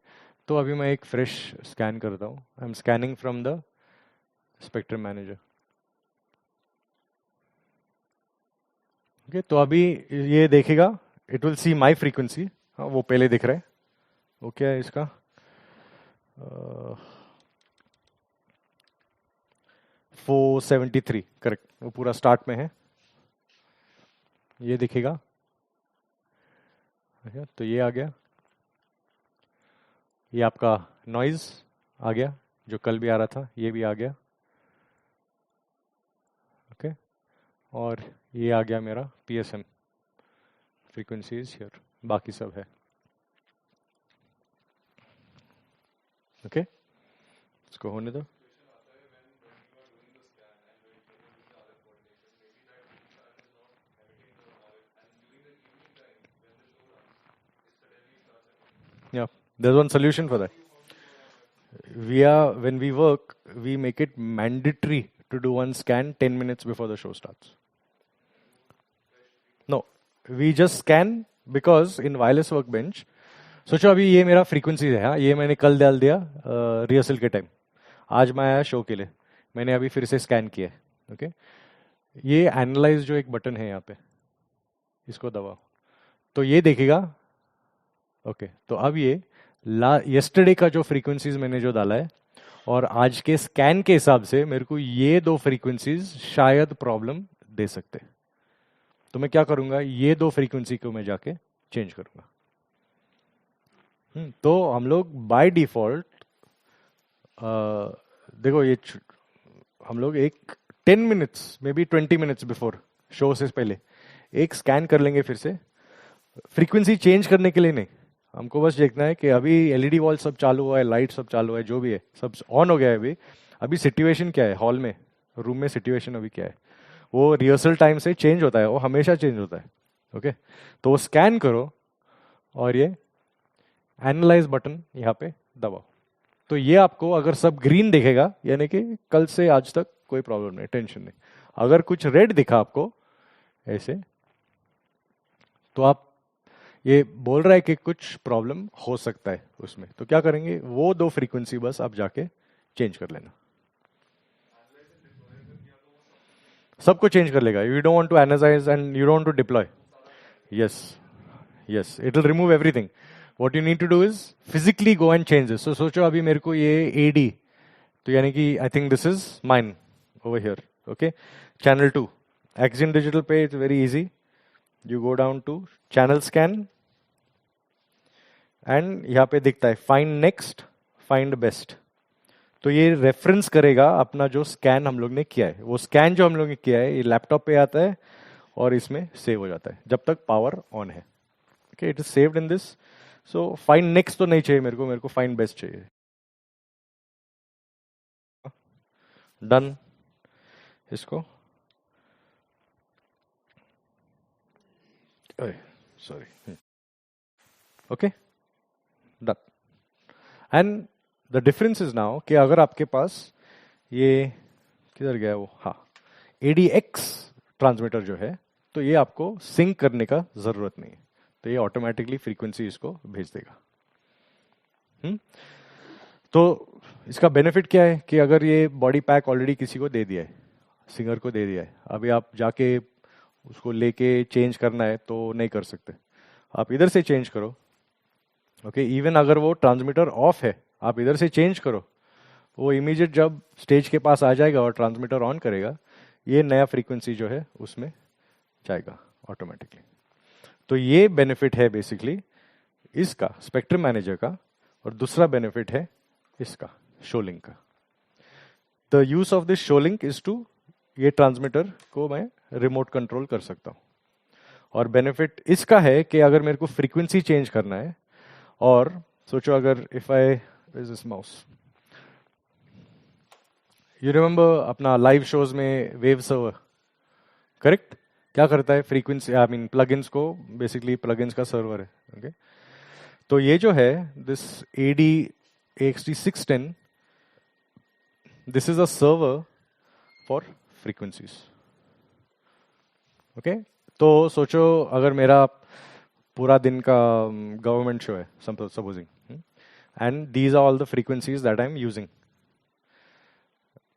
तो अभी मैं एक फ्रेश स्कैन करता हूँ. I am scanning from the spectrum manager. Okay, तो अभी ये देखेगा, it will see my frequency. हाँ, वो पहले दिख रहा है. वो क्या है इसका? 473, करेक्ट, वो पूरा स्टार्ट में है, ये दिखेगा. तो ये आ गया, ये आपका नॉइज आ गया जो कल भी आ रहा था, ये भी आ गया. ओके, और ये आ गया मेरा PSM फ्रीक्वेंसीज हियर, बाकी सब है. ओके, इसको होने दो. Yeah, there's one solution for that. When we work, we make it mandatory to do one scan 10 minutes before the show starts. No, we just scan because in wireless workbench, सोचो अभी ये मेरा frequency है, हाँ, ये मैंने कल डाल दिया रिहर्सल के टाइम, आज मैं आया शो के लिए, मैंने अभी फिर से स्कैन किया. ओके, ये एनालाइज जो एक बटन है यहाँ पे, इसको दबाओ तो ये देखेगा. ओके, तो अब ये यस्टरडे का जो फ्रीक्वेंसीज मैंने जो डाला है और आज के स्कैन के हिसाब से मेरे को ये 2 फ्रीक्वेंसीज शायद प्रॉब्लम दे सकते. तो मैं क्या करूंगा, ये 2 फ्रीक्वेंसी को मैं जाके चेंज करूंगा. तो हम लोग बाय डिफॉल्ट देखो, ये हम लोग एक 10 minutes may be 20 minutes before show से पहले एक स्कैन कर लेंगे फिर से, फ्रीक्वेंसी चेंज करने के लिए नहीं, हमको बस देखना है कि अभी एलईडी वॉल सब चालू हुआ है, लाइट सब चालू है, जो भी है सब ऑन हो गया है। अभी अभी सिचुएशन क्या है हॉल में, रूम में सिचुएशन अभी क्या है, वो रिहर्सल टाइम से चेंज होता है, वो हमेशा चेंज होता है। ओके, तो वो स्कैन करो और ये एनालाइज बटन यहाँ पे दबाओ। तो ये आपको अगर सब ग्रीन दिखेगा यानी कि कल से आज तक कोई प्रॉब्लम नहीं, टेंशन नहीं। अगर कुछ रेड दिखा आपको ऐसे, तो आप ये बोल रहा है कि कुछ प्रॉब्लम हो सकता है उसमें। तो क्या करेंगे, वो दो फ्रीक्वेंसी बस आप जाके चेंज कर लेना, सबको चेंज कर लेगा। You don't want to analyse and you don't want to deploy. Yes, yes, it will remove everything. What you need to do is physically go and change this. So सोचो अभी मेरे को ये एडी, तो यानी कि I think this is mine over here. Okay, channel 2 एक्सिन डिजिटल पे it's very easy. You go down to channel scan and यहाँ पे दिखता है फाइंड नेक्स्ट, फाइंड बेस्ट। तो ये रेफरेंस करेगा अपना जो स्कैन हम लोग ने किया है। वो स्कैन जो हम लोग ने किया है ये लैपटॉप पे आता है और इसमें सेव हो जाता है जब तक पावर ऑन है। Okay, it is saved in this. So find next तो नहीं चाहिए मेरे को फाइंड बेस्ट चाहिए। डन इसको, sorry, okay done. And the difference is now कि अगर आपके पास ये किधर गया वो, हाँ, ADX ट्रांसमीटर जो है, तो ये आपको सिंक करने का जरूरत नहीं है, तो ये ऑटोमेटिकली फ्रीक्वेंसी इसको भेज देगा। तो इसका बेनिफिट क्या है कि अगर ये बॉडी पैक ऑलरेडी किसी को दे दिया है, सिंगर को दे दिया है, अभी आप जाके उसको लेके चेंज करना है तो नहीं कर सकते, आप इधर से चेंज करो। ओके, इवन अगर वो ट्रांसमीटर ऑफ है आप इधर से चेंज करो, वो इमीडिएट जब स्टेज के पास आ जाएगा और ट्रांसमीटर ऑन करेगा, ये नया फ्रीक्वेंसी जो है उसमें जाएगा ऑटोमेटिकली। तो ये बेनिफिट है बेसिकली इसका स्पेक्ट्रम मैनेजर का, और दूसरा बेनिफिट है इसका शोलिंक का। The use of this ShowLink is to, ये ट्रांसमीटर को मैं रिमोट कंट्रोल कर सकता हूं। और बेनिफिट इसका है कि अगर मेरे को फ्रीक्वेंसी चेंज करना है, और सोचो अगर if I is this mouse, you remember अपना लाइव शोज में वेव सर्वर, करेक्ट? क्या करता है, फ्रीक्वेंसी आई मीन प्लगइन्स को, बेसिकली प्लगइन्स का सर्वर है। ओके, तो ये जो है this AD AXT610, this is a server for frequencies. Okay, तो सोचो अगर मेरा पूरा दिन का गवर्नमेंट शो है supposing, and these are all the frequencies that I am using.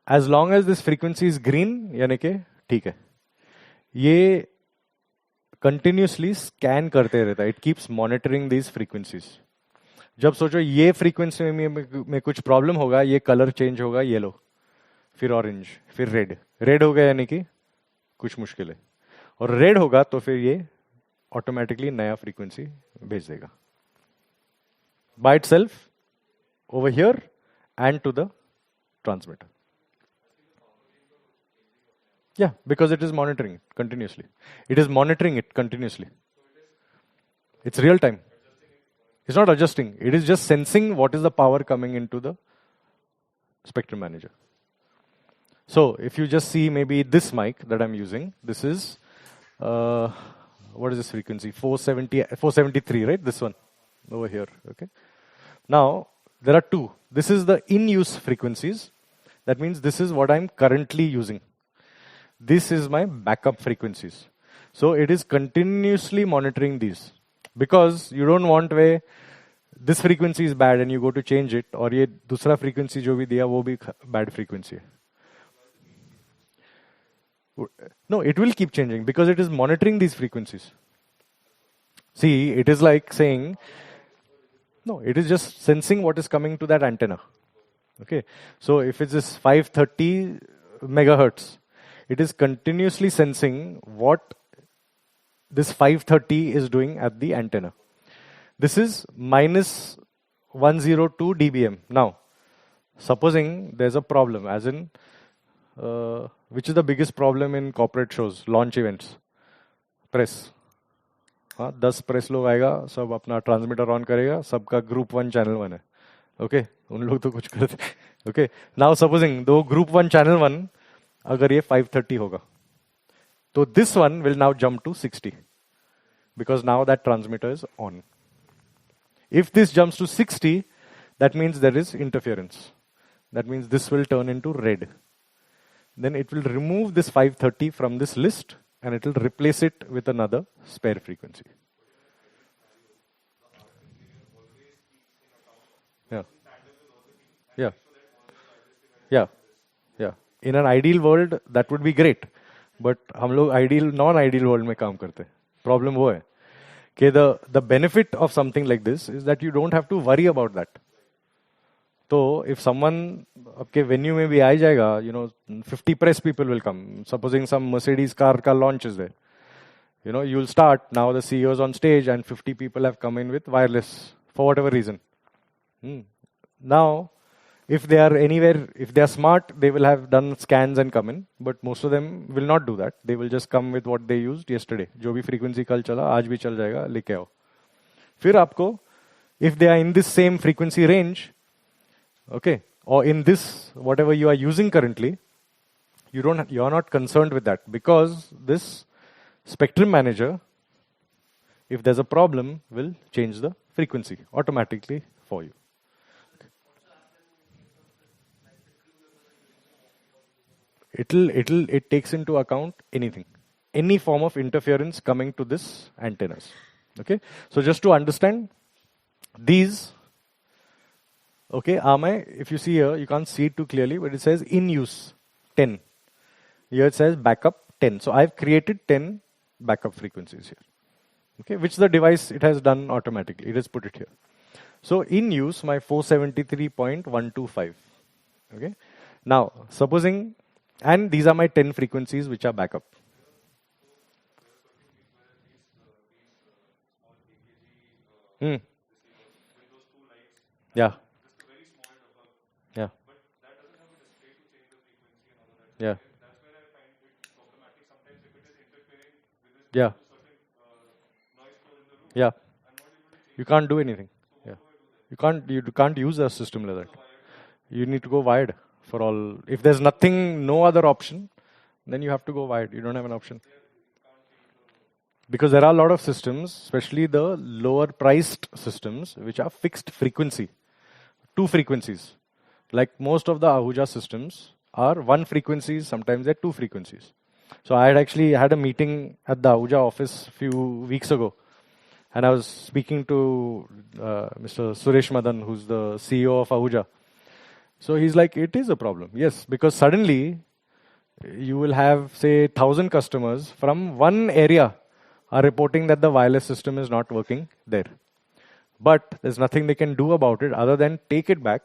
As long as this frequency is green यानी कि ठीक है, ये कंटिन्यूसली स्कैन करते रहता है, it keeps monitoring these frequencies. जब सोचो ये फ्रीक्वेंसी में कुछ प्रॉब्लम होगा, ये कलर चेंज होगा, येलो, फिर ऑरेंज, फिर रेड, रेड हो गया यानी कि कुछ मुश्किल है, और रेड होगा तो फिर ये ऑटोमेटिकली नया फ्रीक्वेंसी भेज देगा by itself over here and to the transmitter. Yeah, because it is monitoring it continuously. It is monitoring it continuously. It's real time. It's not adjusting. It is just sensing what is the power coming into the spectrum manager. So if you just see maybe this mic that I'm using, this is, what is this frequency? 470, 473, right? This one over here, okay? Now, there are two. This is the in-use frequencies. That means this is what I'm currently using. This is my backup frequencies. So it is continuously monitoring these, because you don't want where this frequency is bad and you go to change it, और ये दूसरा frequency जो भी दिया वो भी bad frequency है. No, it will keep changing because it is monitoring these frequencies. See, it is like saying, no, it is just sensing what is coming to that antenna. Okay, so if it's this 530 megahertz, it is continuously sensing what this 530 is doing at the antenna. This is minus 102 dBm. Now, supposing there's a problem, as in, which is the biggest problem in corporate shows, launch events? Press. हाँ 10 press लोग आएगा, सब अपना transmitter on करेगा, सबका group 1 channel 1 है. Okay उन लोग तो कुछ करते. ओके नाउ सपोजिंग दो ग्रुप 1 चैनल 1 अगर ये 530 होगा, तो this one will now jump to 60 because now that transmitter is on. If this jumps to 60, that means there is interference. That means this will turn into red. Then it will remove this 530 from this list and it will replace it with another spare frequency. Yeah. Yeah. Yeah. Yeah. In an ideal world, that would be great. But हम लोग ideal, non-ideal world में काम करते हैं. Problem वो है कि the benefit of something like this is that you don't have to worry about that. तो if someone आपके venue में भी आ जाएगा, 50 press people will come. Supposing some Mercedes car का launch is there. You'll start, now the CEO is on stage and 50 people have come in with wireless for whatever reason. Now, if they are anywhere, if they are smart, they will have done scans and come in. But most of them will not do that. They will just come with what they used yesterday. जो भी frequency कल चला, आज भी चल जाएगा, लेके आओ. फिर आपको, if they are in this same frequency range, okay, or in this whatever you are using currently, you are not concerned with that because this spectrum manager, if there's a problem, will change the frequency automatically for you. It takes into account anything, any form of interference coming to this antennas. Okay, so just to understand these, okay, if you see here, you can't see it too clearly, but it says in use 10. Here it says backup 10. So I've created 10 backup frequencies here. Okay, which the device, it has done automatically. It has put it here. So in use, my 473.125. Okay, now supposing, and these are my 10 frequencies which are backup. Yeah. Yeah. Yeah. Yeah. Yeah. You can't do anything. Yeah. You can't use a system like that. You need to go wired for all. If there's nothing, no other option, then you have to go wired. You don't have an option. Because there are a lot of systems, especially the lower priced systems, which are fixed frequency. 2 frequencies. Like most of the Ahuja systems are 1 frequencies, sometimes they're 2 frequencies. So I had actually had a meeting at the Ahuja office a few weeks ago. And I was speaking to Mr. Suresh Madan, who's the CEO of Ahuja. So he's like, it is a problem. Yes, because suddenly you will have, say, 1,000 customers from one area are reporting that the wireless system is not working there. But there's nothing they can do about it other than take it back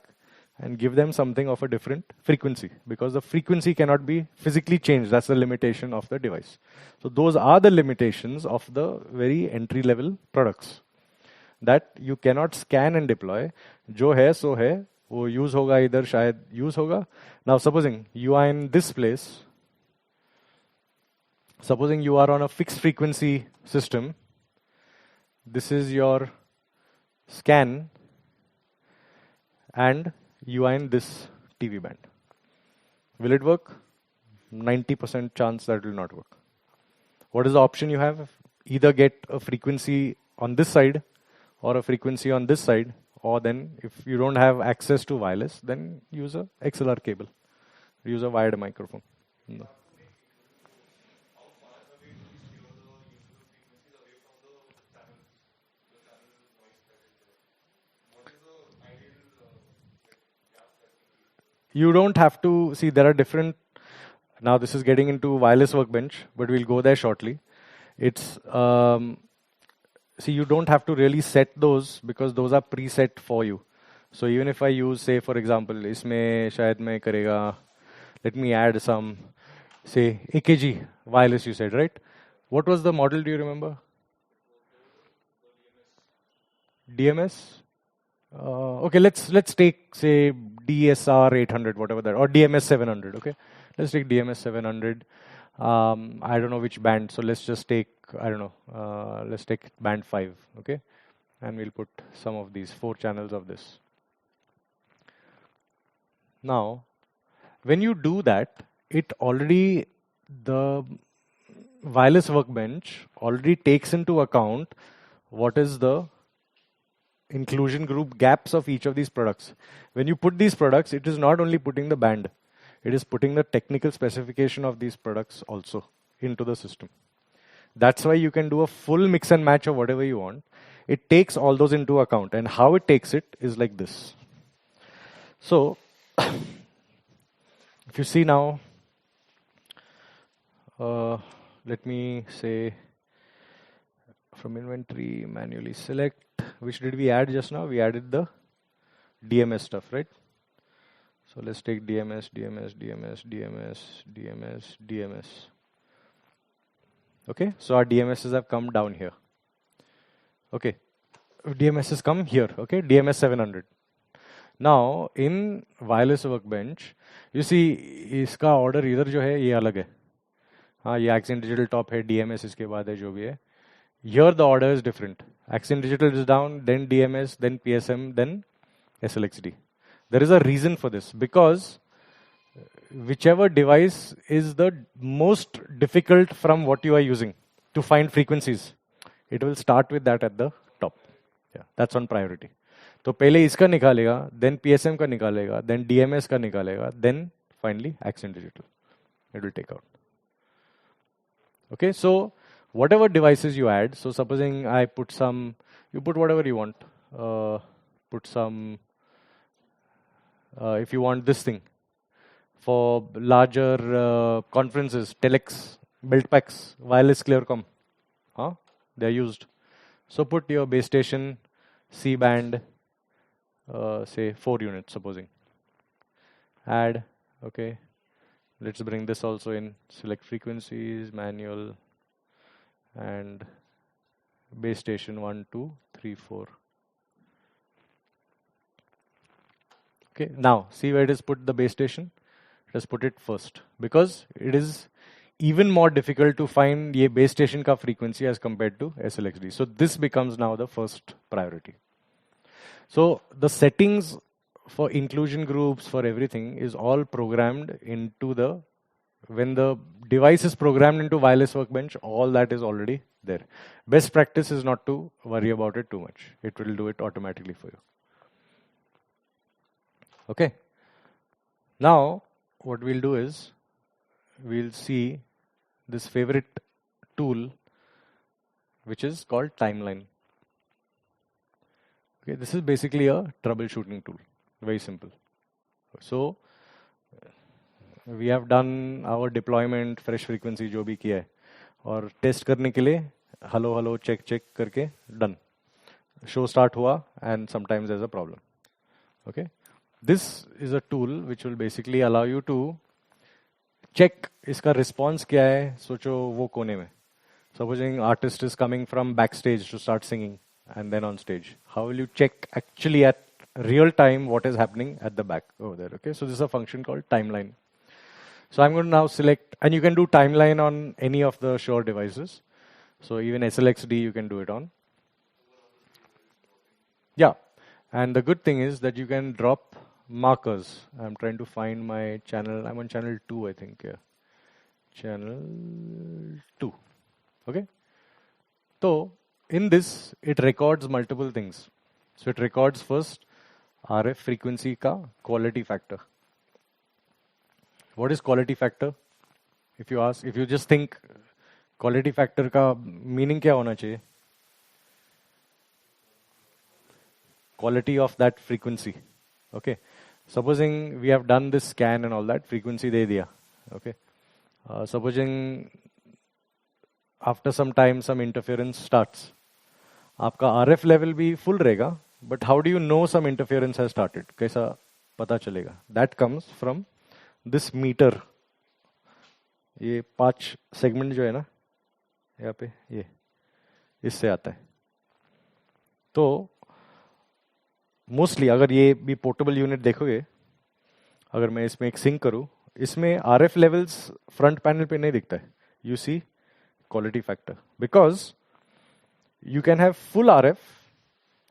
and give them something of a different frequency, because the frequency cannot be physically changed. That's the limitation of the device. So those are the limitations of the very entry-level products that you cannot scan and deploy. जो है सो है, वो use होगा इधर, शायद use होगा. Now supposing you are in this place, supposing you are on a fixed frequency system, this is your scan, and you are in this TV band. Will it work? 90% chance that it will not work. What is the option you have? Either get a frequency on this side or a frequency on this side, or then if you don't have access to wireless, then use a XLR cable. Use a wired microphone. No. You don't have to see, there are different. Now this is getting into wireless workbench, but we'll go there shortly. It's see, you don't have to really set those because those are preset for you. So even if I use, say for example, इसमें शायद मैं करेगा, let me add some, say AKG wireless you said, right? What was the model? Do you remember? DMS. Okay, let's take, say, DSR 800, whatever that, or DMS 700. Okay, let's take DMS 700. I don't know which band, so let's just take, I don't know, let's take band 5, okay? And we'll put some of these 4 channels of this. Now, when you do that, it already, the wireless workbench already takes into account what is the inclusion group gaps of each of these products. When you put these products, it is not only putting the band, it is putting the technical specification of these products also into the system. That's why you can do a full mix and match of whatever you want. It takes all those into account, and how it takes it is like this. So, if you see now, let me say from inventory, manually select. Which did we add just now? We added the DMS stuff, right? So let's take DMS, DMS, DMS, DMS, DMS, DMS. Okay, so our DMSs have come down here. Okay, DMSs come here, okay, DMS 700. Now, in wireless workbench, you see, इसका order इधर जो है ये अलग है. हाँ, ये Accent Digital top है, DMS इसके बाद है जो भी है. Here the order is different. Accent Digital is down, then DMS, then PSM, then SLXD. There is a reason for this, because whichever device is the most difficult from what you are using to find frequencies, it will start with that at the top. Yeah, that's on priority. तो पहले इसका निकालेगा, then PSM का निकालेगा, then DMS का निकालेगा, then finally Accent Digital. It will take out. Okay, so whatever devices you add, so supposing I put some, you put whatever you want. Put some, if you want this thing, for larger conferences, telex, build packs, wireless clearcom, they're used. So put your base station, C band, say 4 units, supposing. Add, okay. Let's bring this also in. Select frequencies, manual, and base station 1, 2, 3, 4. Okay, now see where it is put the base station. Let's put it first, because it is even more difficult to find ye base station ka frequency as compared to SLXD. So this becomes now the first priority. So the settings for inclusion groups, for everything, is all programmed into the, when the device is programmed into wireless workbench, all that is already there. Best practice is not to worry about it too much. It will do it automatically for you. Okay. Now, what we'll do is, we'll see this favorite tool, which is called timeline. Okay, this is basically a troubleshooting tool. Very simple. So, we have done our deployment, fresh frequency जो भी किया है, और test करने के लिए hello hello check check करके done. Show start हुआ, and sometimes there's a problem. Okay, this is a tool which will basically allow you to check इसका response क्या है. सोचो वो कोने में. Supposing artist is coming from backstage to start singing, and then on stage. How will you check actually at real time what is happening at the back over there? Okay, so this is a function called timeline. So I'm going to now select, and you can do timeline on any of the Shure devices. So even SLXD you can do it on. Yeah, and the good thing is that you can drop markers. I'm trying to find my channel. I'm on channel 2, I think. Yeah, channel 2. Okay. So in this, it records multiple things. So it records first RF frequency ka quality factor. What is quality factor? If you ask, if you just think quality factor ka meaning क्या होना चाहिए? Quality of that frequency. Okay. Supposing we have done this scan and all that, frequency दे दिया. Okay. Supposing after some time some interference starts. आपका RF level भी full रहेगा, but how do you know some interference has started? कैसा पता चलेगा? That comes from this meter. ये 5 segment जो है ना, यहाँ पे ये इससे आता है. तो मोस्टली अगर ये भी पोर्टेबल यूनिट देखोगे, अगर मैं इसमें एक सिंक करूँ, इसमें RF levels front panel पे नहीं दिखता है. You see quality factor because you can have full RF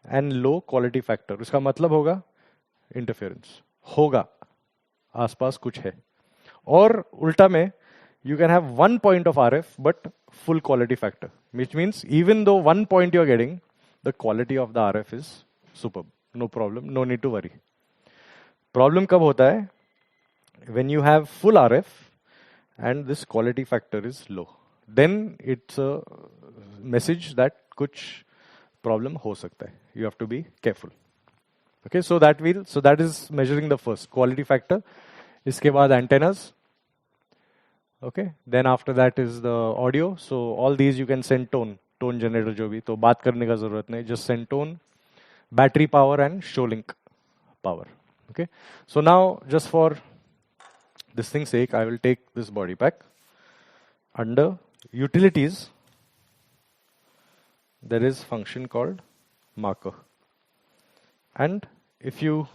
and low quality factor. उसका मतलब होगा interference होगा, आसपास कुछ है. और उल्टा में you can have 1 point of RF but full quality factor, which means even though 1 point you're getting, the quality of the RF is superb. No problem, no need to worry. Problem कब होता है? When you have full RF and this quality factor is low, then it's a message that कुछ problem हो सकता है. You have to be careful. Okay, so that is measuring the first quality factor. इसके बाद antennas. Okay, then after that is the audio. So all these you can send tone generator जो भी, तो बात करने का जरूरत नहीं, just send tone, battery power and show link power. Okay, so now just for this thing's sake, I will take this body pack. Under utilities, there is function called marker. And if you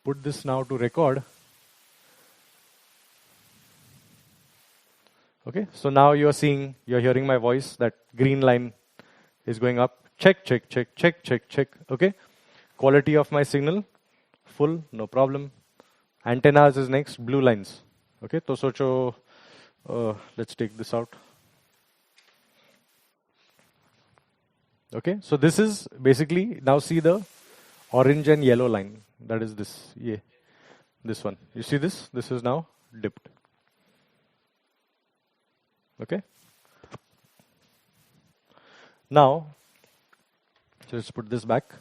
put this now to record, okay, so now you're hearing my voice, that green line is going up. Check. Okay, quality of my signal, full, no problem. Antennas is next, blue lines. Okay, to socho, let's take this out. Okay, so this is basically, now see the orange and yellow line. That is this, yeah, this one. You see this? This is now dipped. Okay. Now, just put this back.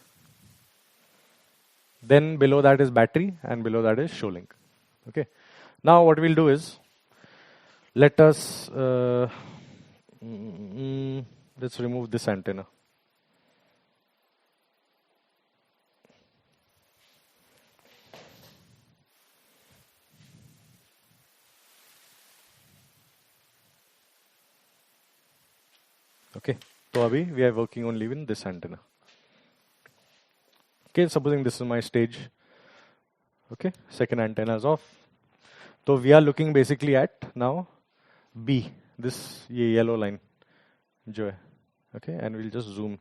Then below that is battery and below that is show link. Okay. Now what we'll do is, let us, let's remove this antenna. Okay, so abhi we are working only with this antenna. Okay, supposing this is my stage. Okay, second antenna is off. So we are looking basically at now B, this yellow line. Jo hai. Okay, and we'll just zoom.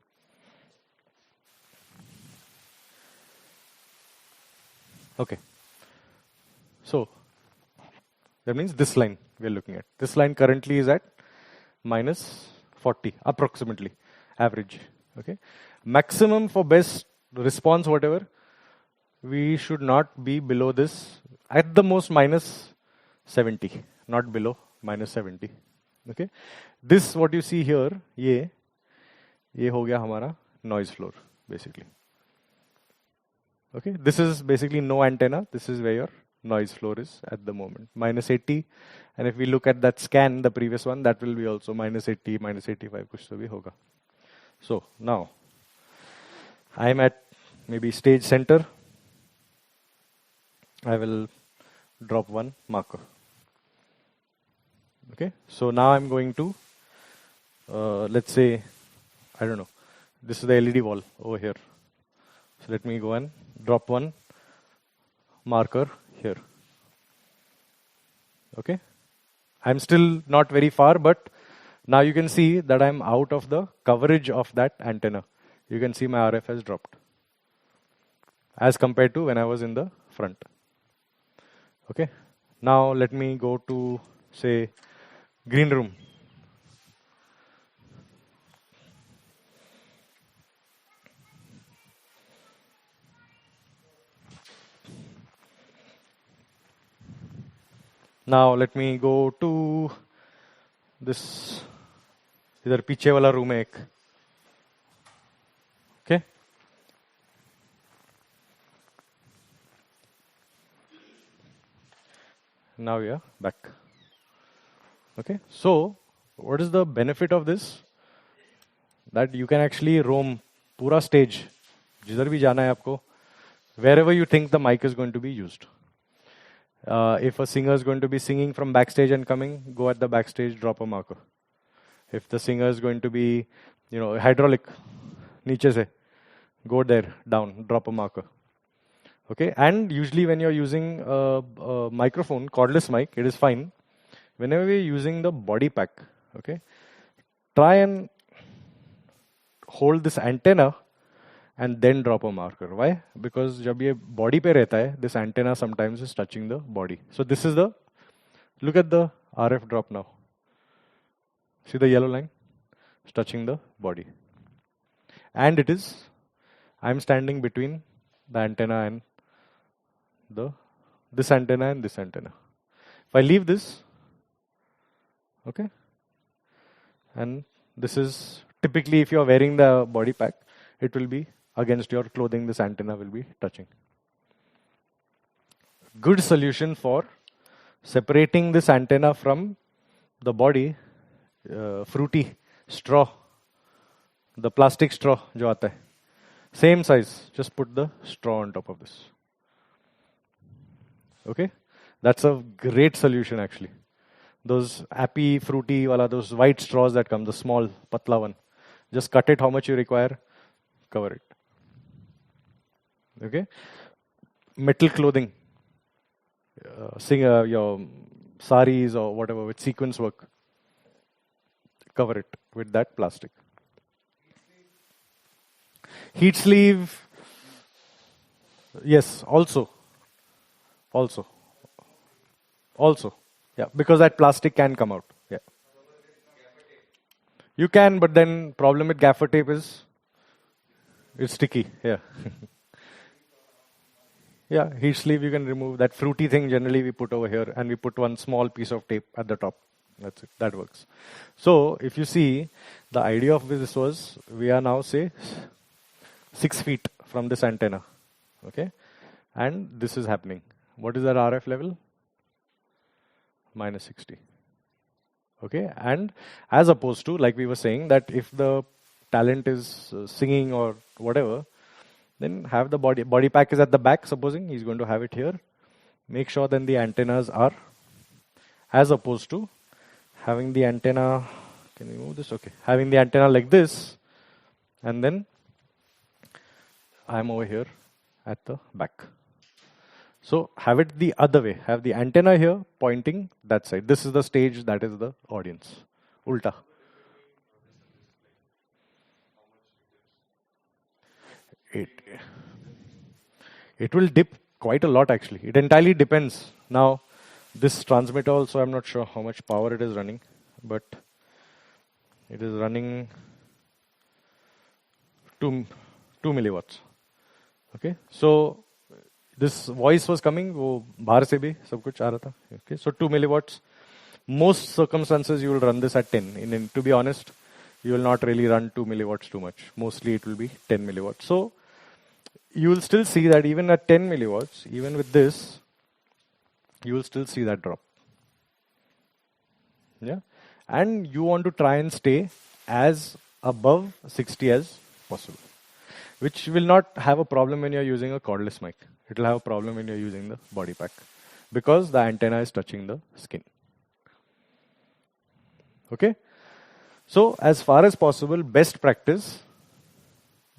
Okay, so that means this line we are looking at. This line currently is at minus 40 approximately, average. Okay, maximum for best response, whatever, we should not be below this, at the most minus 70, not below minus 70. Okay, this what you see here, ye ho gaya hamara noise floor basically. Okay, this is basically no antenna. This is where your noise floor is at the moment, minus 80. And if we look at that scan, the previous one, that will be also minus 80, minus 85, kuch to bhi hoga. So now I am at maybe stage center. I will drop one marker. Okay, so now I'm going to, let's say, I don't know, this is the LED wall over here. So let me go and drop one marker here. Okay, I'm still not very far, but now you can see that I'm out of the coverage of that antenna. You can see my RF has dropped as compared to when I was in the front. Okay, now let me go to, say, green room. Now let me go to this, इधर पीछे वाला room है एक. Okay. Now we are back. Okay. So what is the benefit of this? That you can actually roam पूरा stage, जिधर भी जाना है आपको, wherever you think the mic is going to be used. If a singer is going to be singing from backstage and coming, go at the backstage, drop a marker. If the singer is going to be, hydraulic, नीचे से, go there, down, drop a marker. Okay, and usually when you're using a microphone, cordless mic, it is fine. Whenever you're using the body pack, okay, try and hold this antenna and then drop a marker. Why? Because जब ये body पे रहता है, this antenna sometimes is touching the body. So this is the, look at the RF drop now. See the yellow line? It's touching the body. And it is, I'm standing between the antenna and this antenna and this antenna. If I leave this, okay, and this is typically if you're wearing the body pack, it will be against your clothing, this antenna will be touching. Good solution for separating this antenna from the body, fruity straw, the plastic straw jo aata hai. Same size, just put the straw on top of this. Okay, that's a great solution actually. Those appy, fruity, wala, those white straws that come, the small, patla one. Just cut it how much you require, cover it. Okay, metal clothing, your saris or whatever with sequence work, cover it with that plastic. Heat sleeve, yes, also, yeah, because that plastic can come out. Yeah, you can, but then problem with gaffer tape is it's sticky. Yeah. Yeah, heat sleeve you can remove. That fruity thing generally we put over here, and we put one small piece of tape at the top. That's it. That works. So if you see, the idea of this was, we are now say 6 feet from this antenna. Okay, and this is happening. What is our RF level? -60. Okay, and as opposed to, like we were saying, that if the talent is singing or whatever, then have the body pack is at the back, supposing he's going to have it here. Make sure then the antennas are, as opposed to having the antenna, can we move this? Okay, having the antenna like this, and then I'm over here at the back. So have it the other way. Have the antenna here pointing that side. This is the stage, that is the audience. Ulta. It will dip quite a lot actually. It entirely depends. Now, this transmitter also, I'm not sure how much power it is running, but it is running 2 milliwatts. Okay, so this voice was coming, वो बाहर से भी सब कुछ आ रहा था. Okay, so 2 milliwatts. Most circumstances you will run this at 10. To be honest, you will not really run 2 milliwatts too much. Mostly it will be 10 milliwatts. So you will still see that even at 10 milliwatts, even with this, you will still see that drop. Yeah, and you want to try and stay as above 60 as possible, which will not have a problem when you're using a cordless mic. It will have a problem when you're using the body pack, because the antenna is touching the skin. Okay, so as far as possible, best practice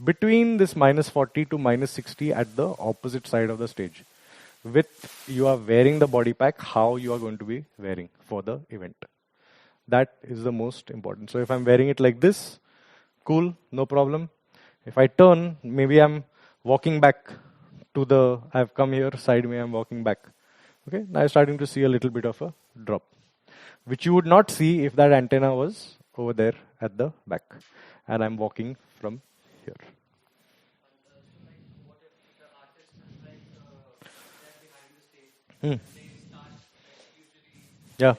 between this -40 to -60 at the opposite side of the stage. With you are wearing the body pack, how you are going to be wearing for the event. That is the most important. So if I'm wearing it like this, cool, no problem. If I turn, maybe I'm walking back to the, I've come here, side me, I'm walking back. Okay, now I'm starting to see a little bit of a drop, which you would not see if that antenna was over there at the back. And I'm walking from here. Yeah.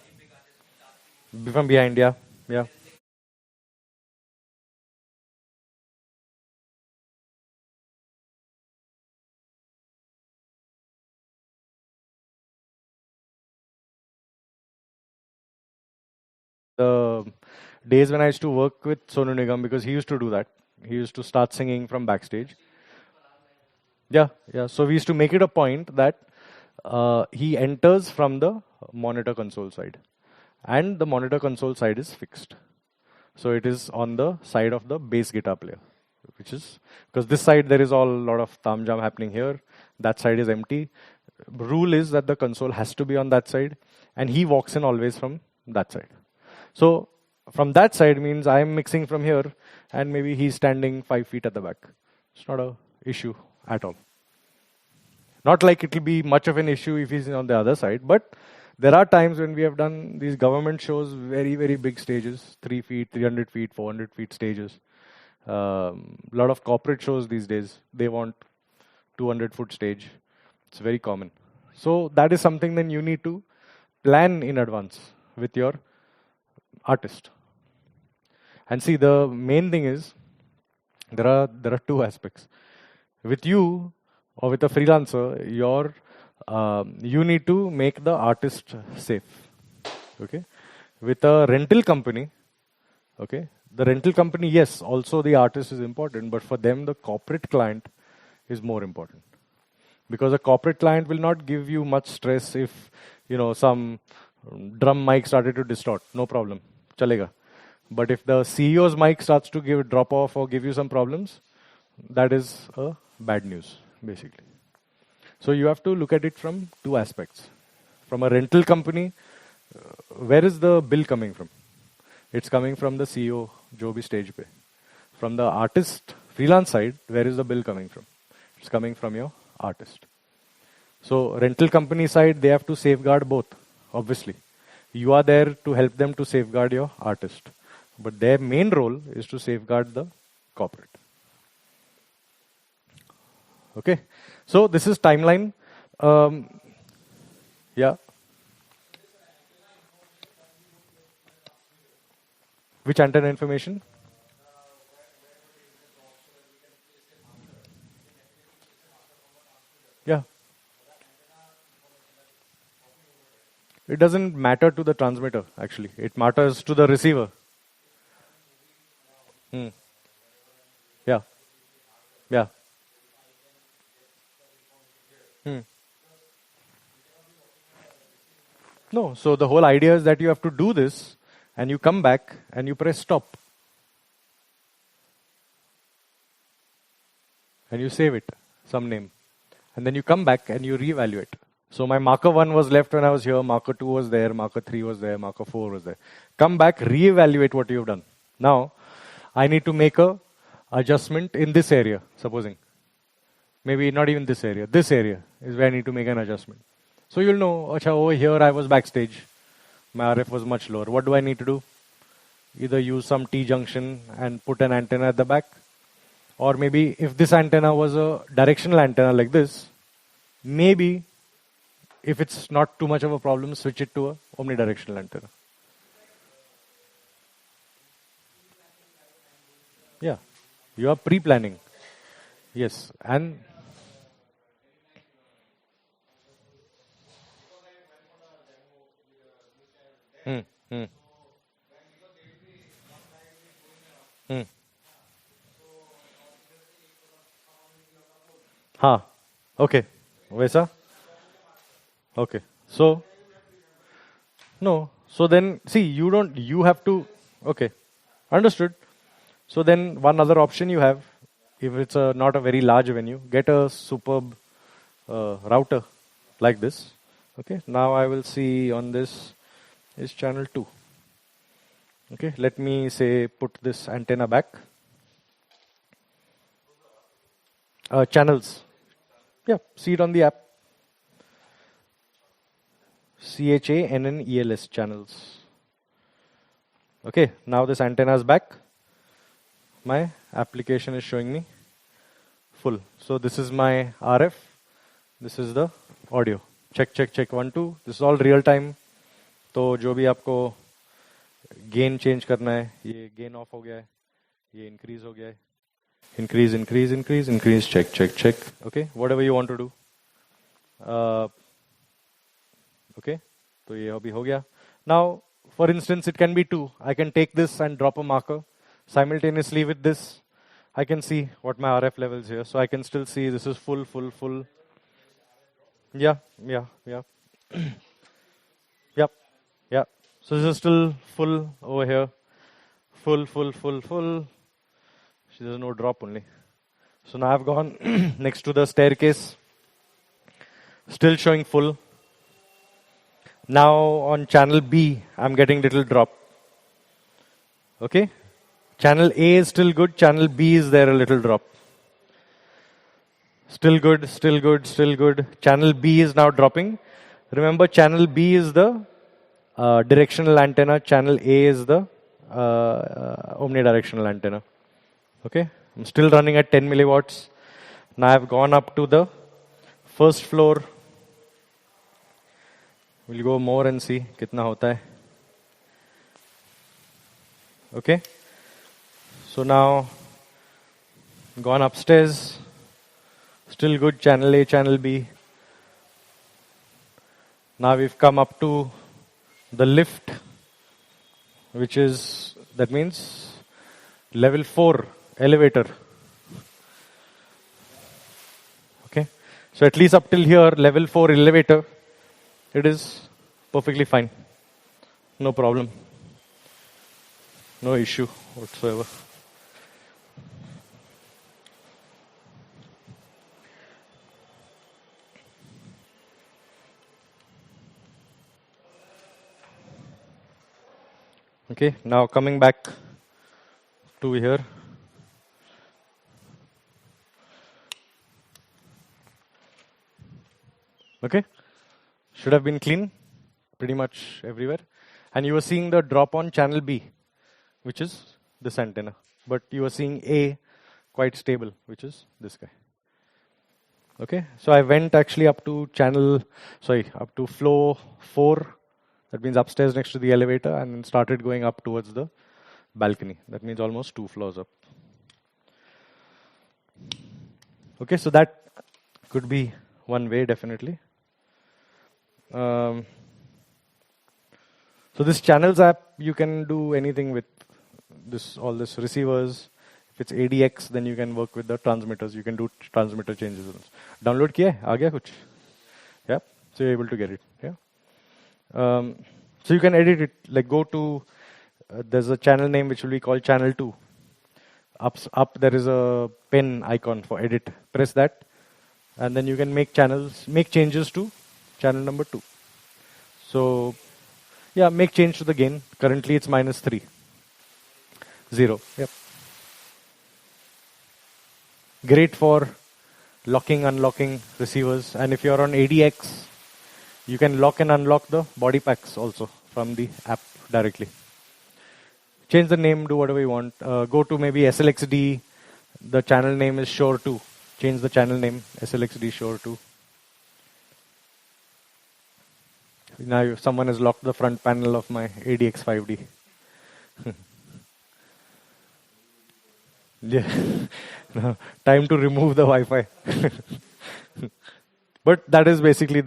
From behind, yeah. Yeah. The days when I used to work with Sonu Nigam, because he used to do that. He used to start singing from backstage. Yeah, yeah. So we used to make it a point that he enters from the monitor console side, and the monitor console side is fixed. So it is on the side of the bass guitar player, which is because this side there is all a lot of tam jam happening here. that side is empty. Rule is that the console has to be on that side, and he walks in always from that side. So from that side means I am mixing from here, and maybe he's standing 5 feet at the back. It's not a issue at all. Not like it will be much of an issue if he's on the other side, but there are times when we have done these government shows, very, very big stages, 3 feet, 300 feet, 400 feet stages. A lot of corporate shows these days, they want 200-foot stage. It's very common. So that is something then you need to plan in advance with your artist. And see, the main thing is, there are two aspects. With you or with a freelancer, you need to make the artist safe. Okay. With a rental company, okay, the rental company, yes, also the artist is important, but for them, the corporate client is more important. Because a corporate client will not give you much stress if, some drum mic started to distort. No problem. Chalega. But if the CEO's mic starts to drop off or give you some problems, that is bad news, basically. So you have to look at it from two aspects. From a rental company, where is the bill coming from? It's coming from the CEO, jo bhi stage pe. From the artist, freelance side, where is the bill coming from? It's coming from your artist. So rental company side, they have to safeguard both, obviously. You are there to help them to safeguard your artist. But their main role is to safeguard the corporate. Okay. So this is timeline. Yeah. Which antenna information? Yeah. It doesn't matter to the transmitter, actually. It matters to the receiver. Yeah. Yeah. No, so the whole idea is that you have to do this and you come back and you press stop. And you save it, some name. And then you come back and you reevaluate. So my marker 1 was left when I was here, marker 2 was there, marker 3 was there, marker 4 was there. Come back, reevaluate what you've done. Now, I need to make a adjustment in this area, supposing. Maybe not even this area. This area is where I need to make an adjustment. So you'll know, acha, over here I was backstage. My RF was much lower. What do I need to do? Either use some T-junction and put an antenna at the back. Or maybe if this antenna was a directional antenna like this, maybe if it's not too much of a problem, switch it to a omnidirectional antenna. Yeah, you are pre-planning. Yes, and hmm, hmm, hmm. हाँ, okay, वैसा? Okay, so no, so then see, you have to, okay, understood. So then one other option you have, if it's not a very large venue, get a superb router like this. Okay, now I will see on this is channel 2. Okay, let me say put this antenna back. Channels. Yeah, see it on the app. CHANNELS channels. Okay, now this antenna is back. My application is showing me full. So this is my RF. This is the audio. Check, check, check. 1, 2. This is all real time. तो जो भी आपको gain change करना है, ये gain off हो गया है, ये increase हो गया है. Increase, increase, increase, increase. Check, check, check. Okay, whatever you want to do. Okay, तो ये अभी हो गया. Now, for instance, it can be 2. I can take this and drop a marker. Simultaneously with this, I can see what my RF levels here. So I can still see this is full, full, full. Yeah, yeah, yeah. Yep, yeah. So this is still full over here. Full, full, full, full. There's no drop only. So now I've gone next to the staircase. Still showing full. Now on channel B, I'm getting little drop. Okay. Channel A is still good. Channel B is there a little drop. Still good, still good, still good. Channel B is now dropping. Remember, channel B is the directional antenna. Channel A is the omnidirectional antenna. Okay. I'm still running at 10 milliwatts. Now I've gone up to the first floor. We'll go more and see kitna hota hai. Okay. So now, gone upstairs. Still good, channel A, channel B. Now we've come up to the lift, which is, that means level 4 elevator. Okay. So at least up till here, level 4 elevator, it is perfectly fine. No problem. No issue whatsoever. Okay, now coming back to here. Okay, should have been clean pretty much everywhere. And you were seeing the drop on channel B, which is this antenna. But you were seeing A quite stable, which is this guy. Okay, so I went actually up to up to floor 4. That means upstairs next to the elevator, and then started going up towards the balcony. That means almost 2 floors up. Okay, so that could be one way, definitely. So this channels app, you can do anything with all this receivers. If it's ADX, then you can work with the transmitters. You can do transmitter changes. Download kiya hai? Aa gaya kuch? Yeah. So you're able to get it. Yeah. So you can edit it. Like go to there's a channel name which will be called channel 2. Up there is a pen icon for edit. Press that, and then you can make changes to channel number 2. So yeah, make change to the gain. Currently it's -3. 0. Yep. Great for locking, unlocking receivers. And if you're on ADX, you can lock and unlock the body packs also from the app directly. Change the name, do whatever you want. Go to maybe SLXD. The channel name is Shure 2. Change the channel name, SLXD Shure 2. Now someone has locked the front panel of my ADX 5D. Yeah. No, time to remove the Wi-Fi. But that is basically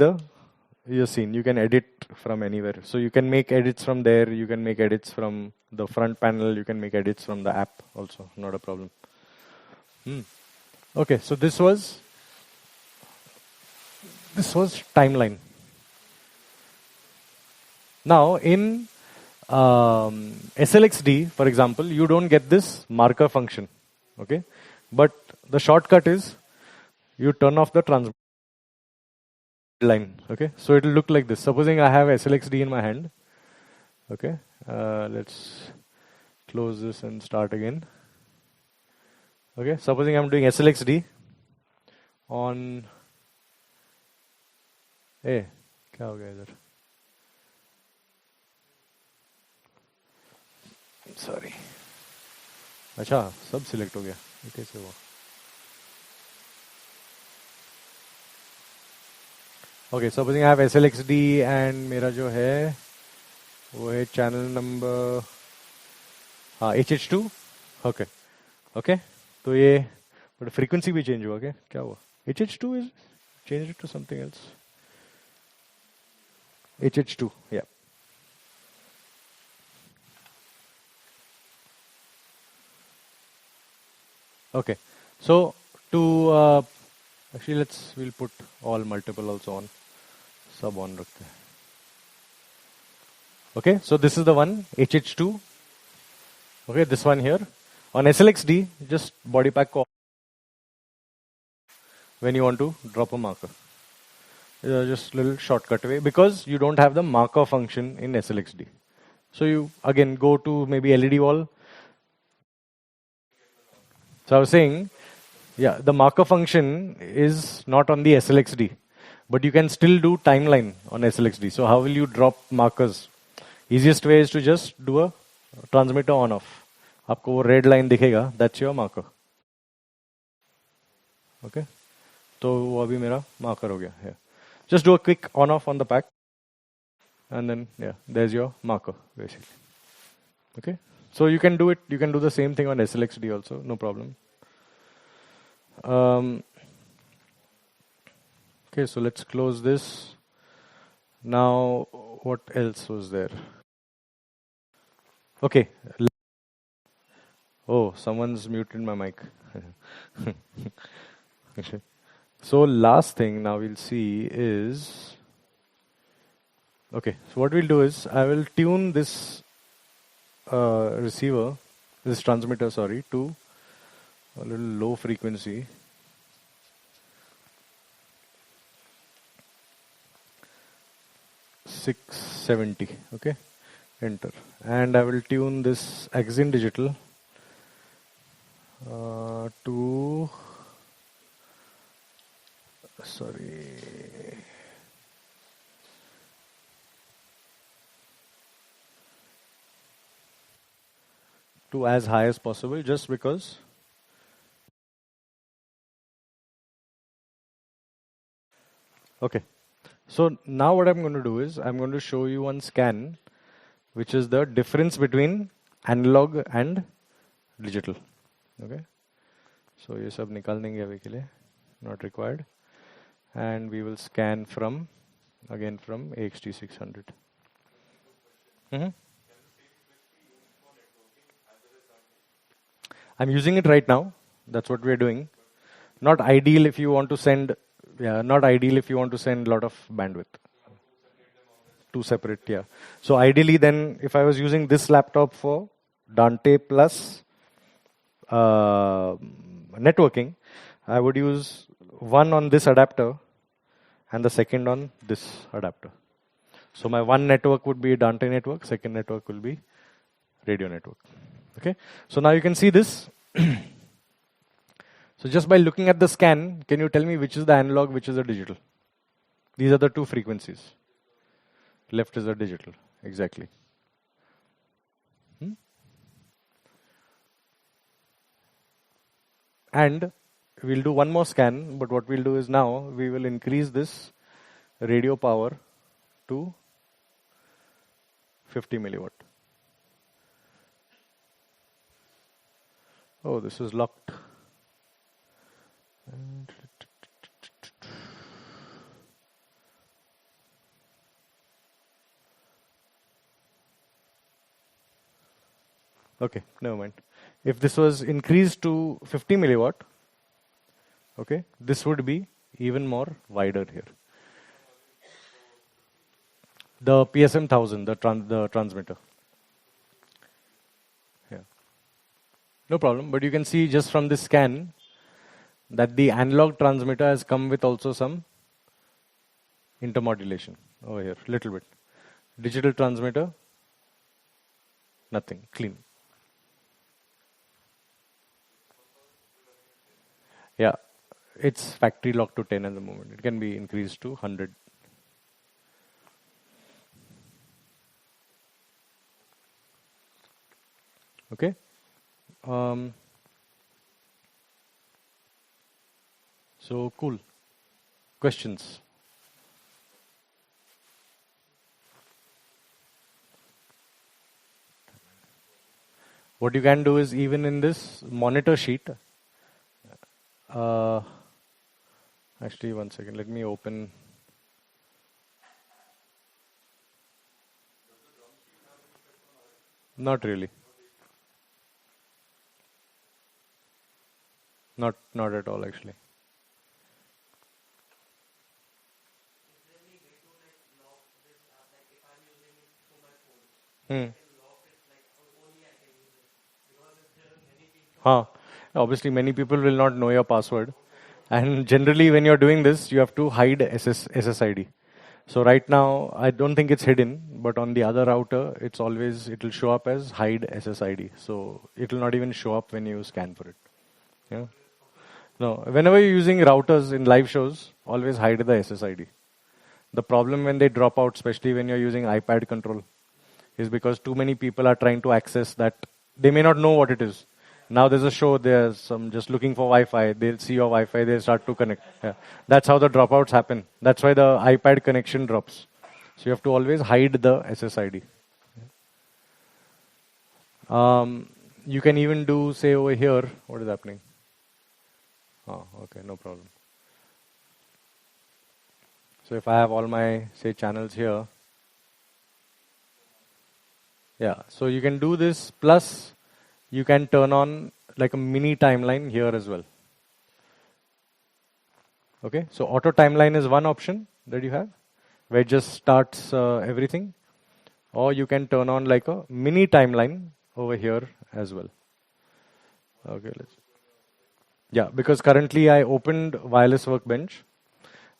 your scene. You can edit from anywhere. So you can make edits from there. You can make edits from the front panel. You can make edits from the app also. Not a problem. Okay, so this was timeline. Now in SLXD, for example, you don't get this marker function. Okay, but the shortcut is you turn off the transmit line. Okay, so it will look like this. Supposing I have SLXD in my hand. Okay, let's close this and start again. Okay, supposing I'm doing SLXD on. Hey, क्या हो गया इधर? Sorry. अच्छा, सब select हो गया. ये कैसे हुआ? Okay, supposing I have SLXD and मेरा जो है वो है channel number HH2. Okay, okay. तो ये but frequency भी change हुआ क्या? क्या हुआ? HH2 is changed it to something else. HH2, yeah. Okay, so to actually we'll put all multiple also on. Sub on रखते हैं. Okay, so this is the one HH2. Okay, this one here on SLXD, just body pack when you want to drop a marker. just little shortcut way, because you don't have the marker function in SLXD. So you again go to maybe LED wall. So I was saying, yeah, the marker function is not on the SLXD, but you can still do timeline on SLXD. So how will you drop markers? Easiest way is to just do a transmitter on off. आपको वो red line दिखेगा, that's your marker. Okay, तो वो अभी मेरा marker हो गया. Yeah. Just do a quick on off on the pack, and then yeah, there's your marker basically. Okay, so you can do it. You can do the same thing on SLXD also, no problem. Okay, so let's close this. Now, what else was there? Okay. Oh, someone's muted my mic. Okay. So last thing now we'll see is, okay, so what we'll do is I will tune this receiver, this transmitter, sorry, to a little low frequency. $670, okay, enter, and I will tune this Axin digital to, sorry, to as high as possible, just because okay. So now what I'm going to do is I'm going to show you one scan, which is the difference between analog and digital. Okay, so ये सब निकाल देंगे अभी के लिए, not required, and we will scan from again from AXT 600. I'm using it right now. That's what we're doing. Not ideal if you want to send, yeah, not ideal if you want to send a lot of bandwidth. Two separate, yeah. So ideally then, if I was using this laptop for Dante plus networking, I would use one on this adapter and the second on this adapter. So my one network would be a Dante network, second network will be radio network. Okay, so now you can see this. So just by looking at the scan, can you tell me which is the analog, which is the digital? These are the two frequencies. Left is the digital, exactly. And we'll do one more scan, but what we'll do is now we will increase this radio power to 50 milliwatt. Oh, this is locked. Okay, never mind. If this was increased to 50 milliwatt, okay, this would be even more wider here. The PSM 1000, the transmitter. Yeah. No problem, but you can see just from this scan that the analog transmitter has come with also some intermodulation over here, little bit. Digital transmitter, nothing, clean. Yeah, it's factory locked to 10 at the moment. It can be increased to 100. Okay. So cool. Questions? What you can do is, even in this monitor sheet, actually, one second, let me open. Not really. Not at all, actually. Obviously, many people will not know your password. And generally, when you're doing this, you have to hide SSID. So right now, I don't think it's hidden, but on the other router, it'll show up as hide SSID. So it'll not even show up when you scan for it. Yeah. No, whenever you're using routers in live shows, always hide the SSID. The problem when they drop out, especially when you're using iPad control, is because too many people are trying to access that. They may not know what it is. Now there's a show, there's some just looking for Wi-Fi. They'll see your Wi-Fi, they start to connect. Yeah. That's how the dropouts happen. That's why the iPad connection drops. So you have to always hide the SSID. You can even do, say over here, what is happening? Oh, okay, no problem. So if I have all my, say, channels here, yeah, so you can do this, plus you can turn on like a mini timeline here as well. Okay, so auto timeline is one option that you have, where it just starts everything, or you can turn on like a mini timeline over here as well. Okay, yeah, because currently I opened Wireless Workbench,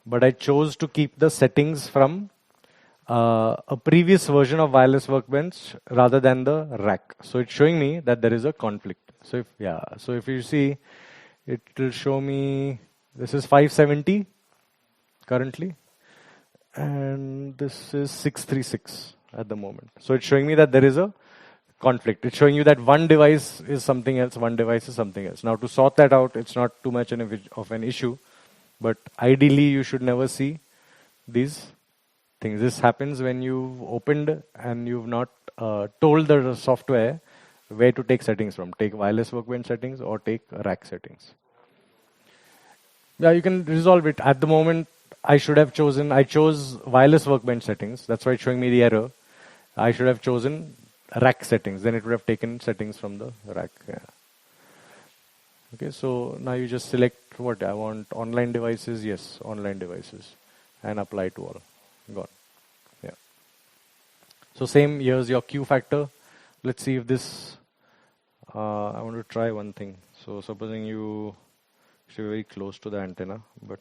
but I chose to keep the settings from a previous version of Wireless Workbench rather than the rack. So it's showing me that there is a conflict. So if you see, it will show me this is 570 currently, and this is 636 at the moment. So it's showing me that there is a conflict. It's showing you that one device is something else, one device is something else. Now to sort that out, it's not too much of an issue, but ideally you should never see these things. This happens when you've opened and you've not told the software where to take settings from. Take Wireless Workbench settings or take rack settings. Yeah, you can resolve it. At the moment, I chose Wireless Workbench settings. That's why it's showing me the error. I should have chosen rack settings. Then it would have taken settings from the rack. Yeah. Okay, so now you just select what I want. Online devices, yes, online devices. And apply to all. Gone. Yeah. So same, here's your Q factor. Let's see if this, I want to try one thing. So supposing you should be very close to the antenna, but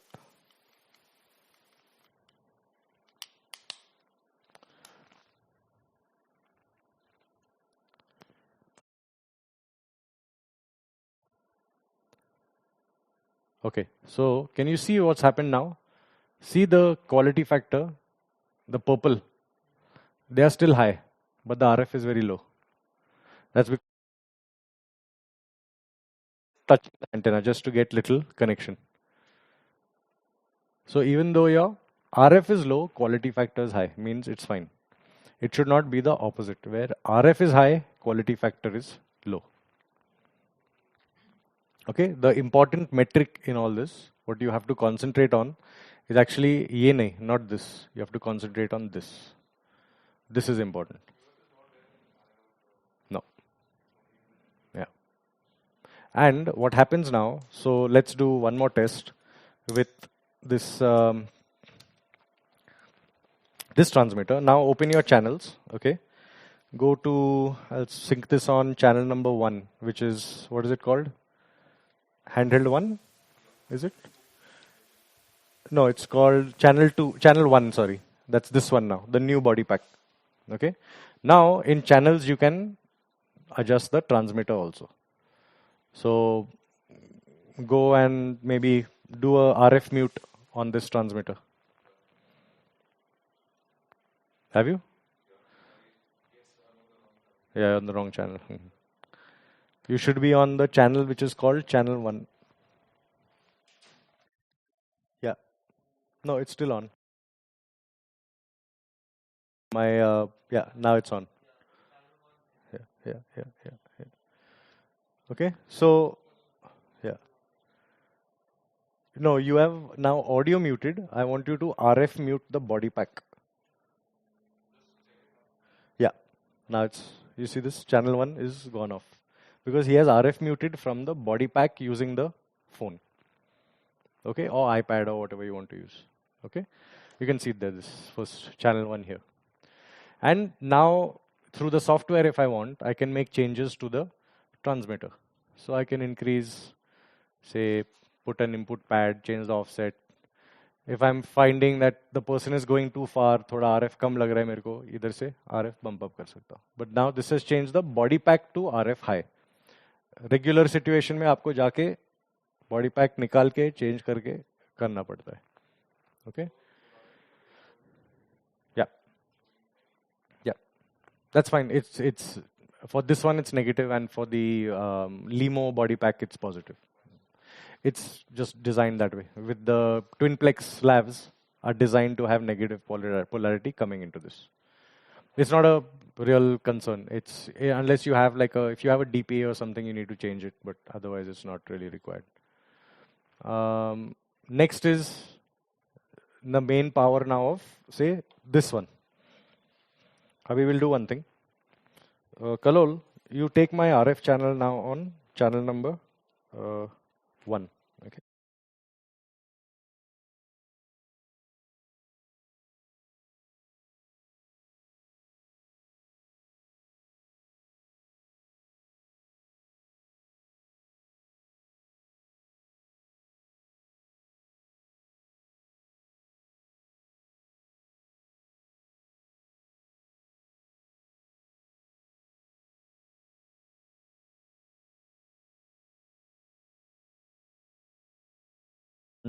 okay. So can you see what's happened now? See the quality factor, the purple. They are still high, but the RF is very low. That's because touch the antenna just to get little connection. So even though your RF is low, quality factor is high, means it's fine. It should not be the opposite, where RF is high, quality factor is low. Okay, the important metric in all this, what you have to concentrate on, is actually ye nahi, not this. You have to concentrate on this. This is important. No. Yeah. And what happens now, so let's do one more test with this this transmitter. Now open your channels, okay? Go to, I'll sync this on channel number 1, which is, what is it called? Handheld 1, is it? No, it's called channel 1, sorry. That's this one now, the new body pack, okay? Now in channels you can adjust the transmitter also. So go and maybe do a RF mute on this transmitter. Have you? Yeah, on the wrong channel. You should be on the channel which is called channel 1. Yeah. No, it's still on. Yeah, now it's on. Yeah. Okay, so, yeah. No, you have now audio muted. I want you to RF mute the body pack. Yeah, now you see this channel 1 is gone off. Because he has RF muted from the body pack using the phone. Okay, or iPad or whatever you want to use. Okay, you can see there this first channel 1 here. And now through the software, if I want, I can make changes to the transmitter. So I can increase, say, put an input pad, change the offset. If I'm finding that the person is going too far, थोड़ा RF कम लग रहा है मेरे को, इधर से RF bump up कर सकता हूँ. But now this has changed the body pack to RF high. Regular situation में आपको जाके body pack निकाल के change करके करना पड़ता है. Okay? Yeah. Yeah. That's fine. It's for this one it's negative, and for the Limo body pack it's positive. It's just designed that way. With the twinplex slabs are designed to have negative polarity coming into this. It's not a real concern. It's unless you have like if you have a DPA or something, you need to change it, but otherwise it's not really required. Next is the main power now of, say, this one. We will do one thing. Kalol, you take my RF channel now on channel number 1. Okay.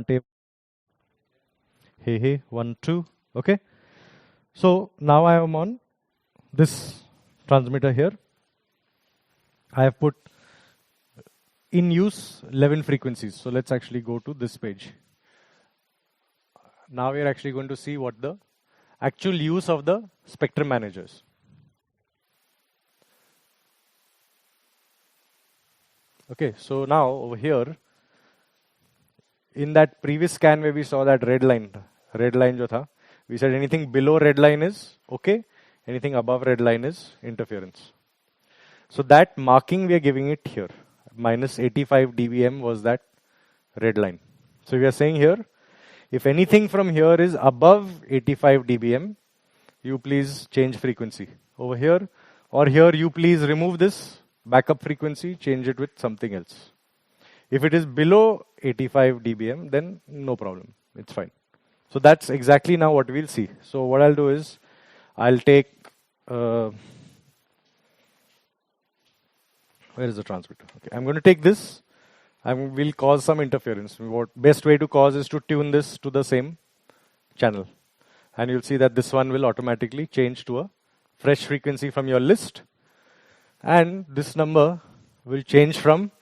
Tape. Hey, 1, 2. Okay. So now I am on this transmitter here. I have put in use 11 frequencies. So let's actually go to this page. Now we are actually going to see what the actual use of the spectrum managers. Okay, so now over here, in that previous scan where we saw that red line jo tha, we said anything below red line is okay, anything above red line is interference. So that marking we are giving it here, minus 85 dBm was that red line. So we are saying here, if anything from here is above 85 dBm, you please change frequency. Over here or here, you please remove this backup frequency, change it with something else. If it is below 85 dBm, then no problem. It's fine. So that's exactly now what we'll see. So what I'll do is, I'll take, where is the transmitter? Okay, I'm going to take this. We'll cause some interference. What best way to cause is to tune this to the same channel. And you'll see that this one will automatically change to a fresh frequency from your list. And this number will change from,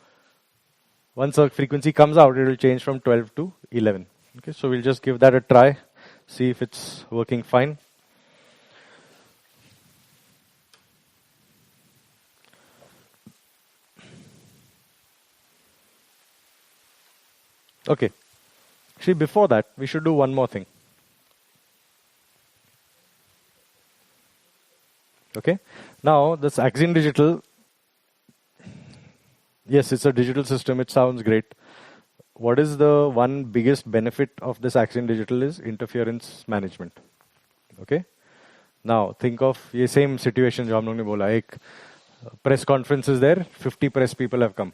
once a frequency comes out, it will change from 12 to 11. Okay, so we'll just give that a try, see if it's working fine. Okay, actually before that, we should do one more thing. Okay, now this Axine Digital, yes, it's a digital system, it sounds great. What is the one biggest benefit of this Axine Digital is interference management. Okay, now think of ये same situation जो हम लोग ने बोला, एक press conference is there, 50 press people have come.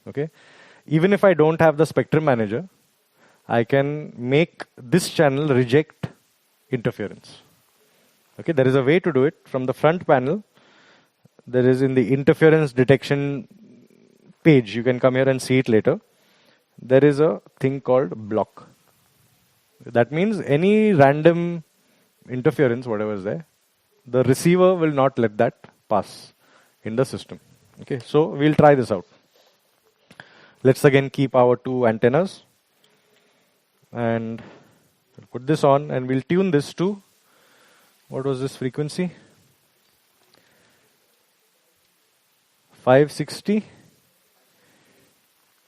Okay, even if I don't have the spectrum manager, I can make this channel reject interference. Okay, there is a way to do it. From the front panel, there is in the interference detection page, you can come here and see it later. There is a thing called block. That means any random interference, whatever is there, the receiver will not let that pass in the system. Okay, so we'll try this out. Let's again keep our 2 antennas and put this on, and we'll tune this to, what was this frequency? 560.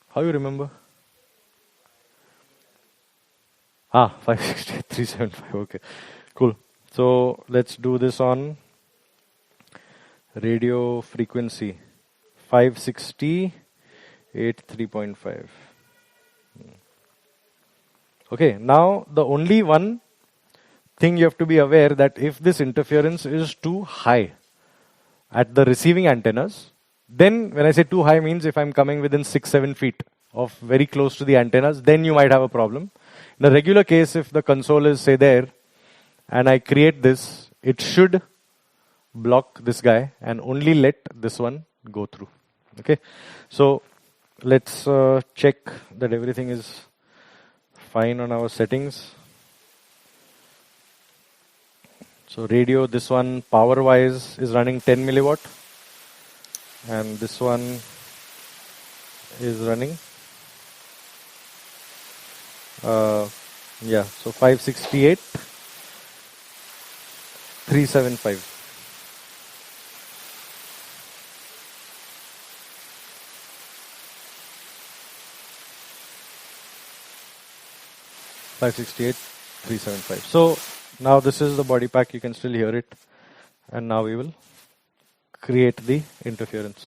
How you remember? 560, 375. Okay, cool. So let's do this on radio frequency 560, 83.5. Okay, now the only one thing you have to be aware that if this interference is too high at the receiving antennas, then when I say too high means if I'm coming within 6-7 feet of very close to the antennas, then you might have a problem. In a regular case, if the console is say there, and I create this, it should block this guy and only let this one go through. Okay, so let's check that everything is fine on our settings. So radio, this one power wise is running 10 milliwatt, and this one is running so 568 375. So now this is the body pack, you can still hear it, and now we will create the interference.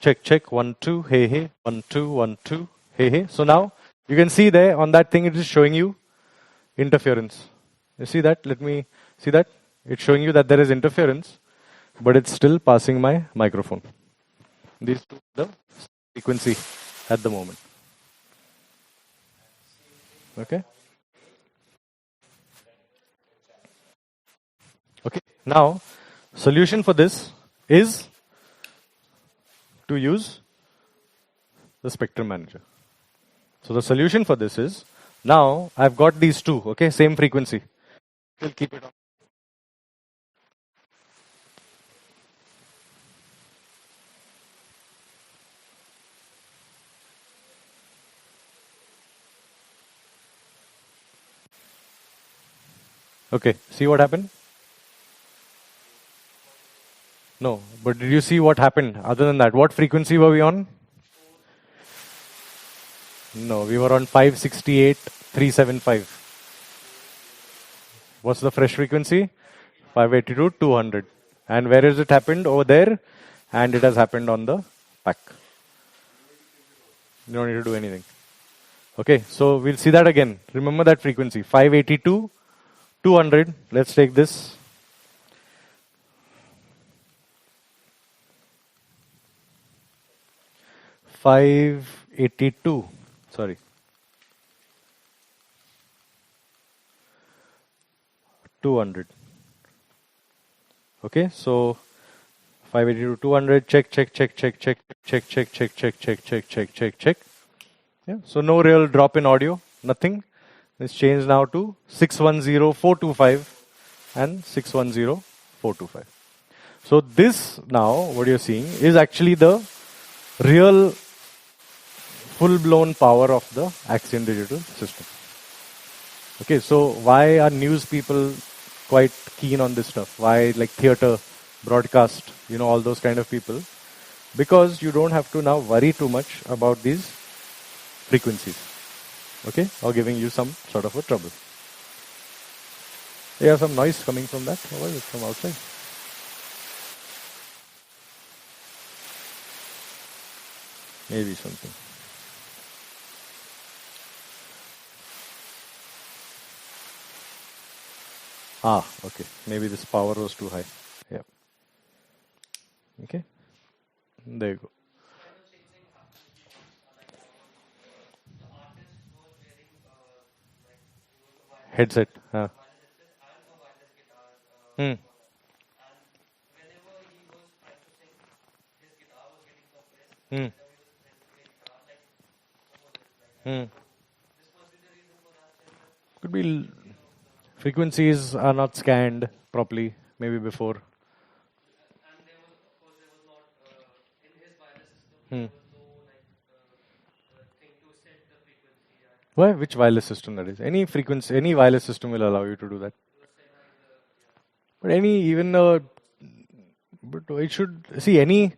Check 1 2 hey 1 2 1 2 hey. So now you can see there on that thing it is showing you interference. You see that? Let me see that. It's showing you that there is interference, but it's still passing my microphone. These two are the frequency at the moment. Okay. Okay. Now, solution for this is to use the spectrum manager. So the solution for this is, now I've got these two, okay, same frequency. We'll keep it on. Okay, see what happened? No, but did you see what happened other than that? What frequency were we on? No, we were on 568 375. What's the fresh frequency? 582 200. And where has it happened? Over there. And it has happened on the pack. You don't need to do anything. Okay, so we'll see that again. Remember that frequency, 582 200. Let's take this. $582. Sorry. 200. Okay, so 582 200. Check. Yeah, so no real drop in audio. Nothing. It's changed now to 610 425 and 610 425. So this now, what you're seeing is actually the real full-blown power of the Axiom digital system. Okay, so why are news people quite keen on this stuff? Why, like theater, broadcast, all those kind of people? Because you don't have to now worry too much about these frequencies, okay, or giving you some sort of a trouble. You have some noise coming from that, or is it from outside? Maybe something. Okay. Maybe this power was too high. Yeah. Okay. There you go. Headset. Hmm. Hmm. Hmm. Could be frequencies are not scanned properly, maybe before. Hmm. Why? Which wireless system that is? Any frequency, any wireless system will allow you to do that. But but it should see any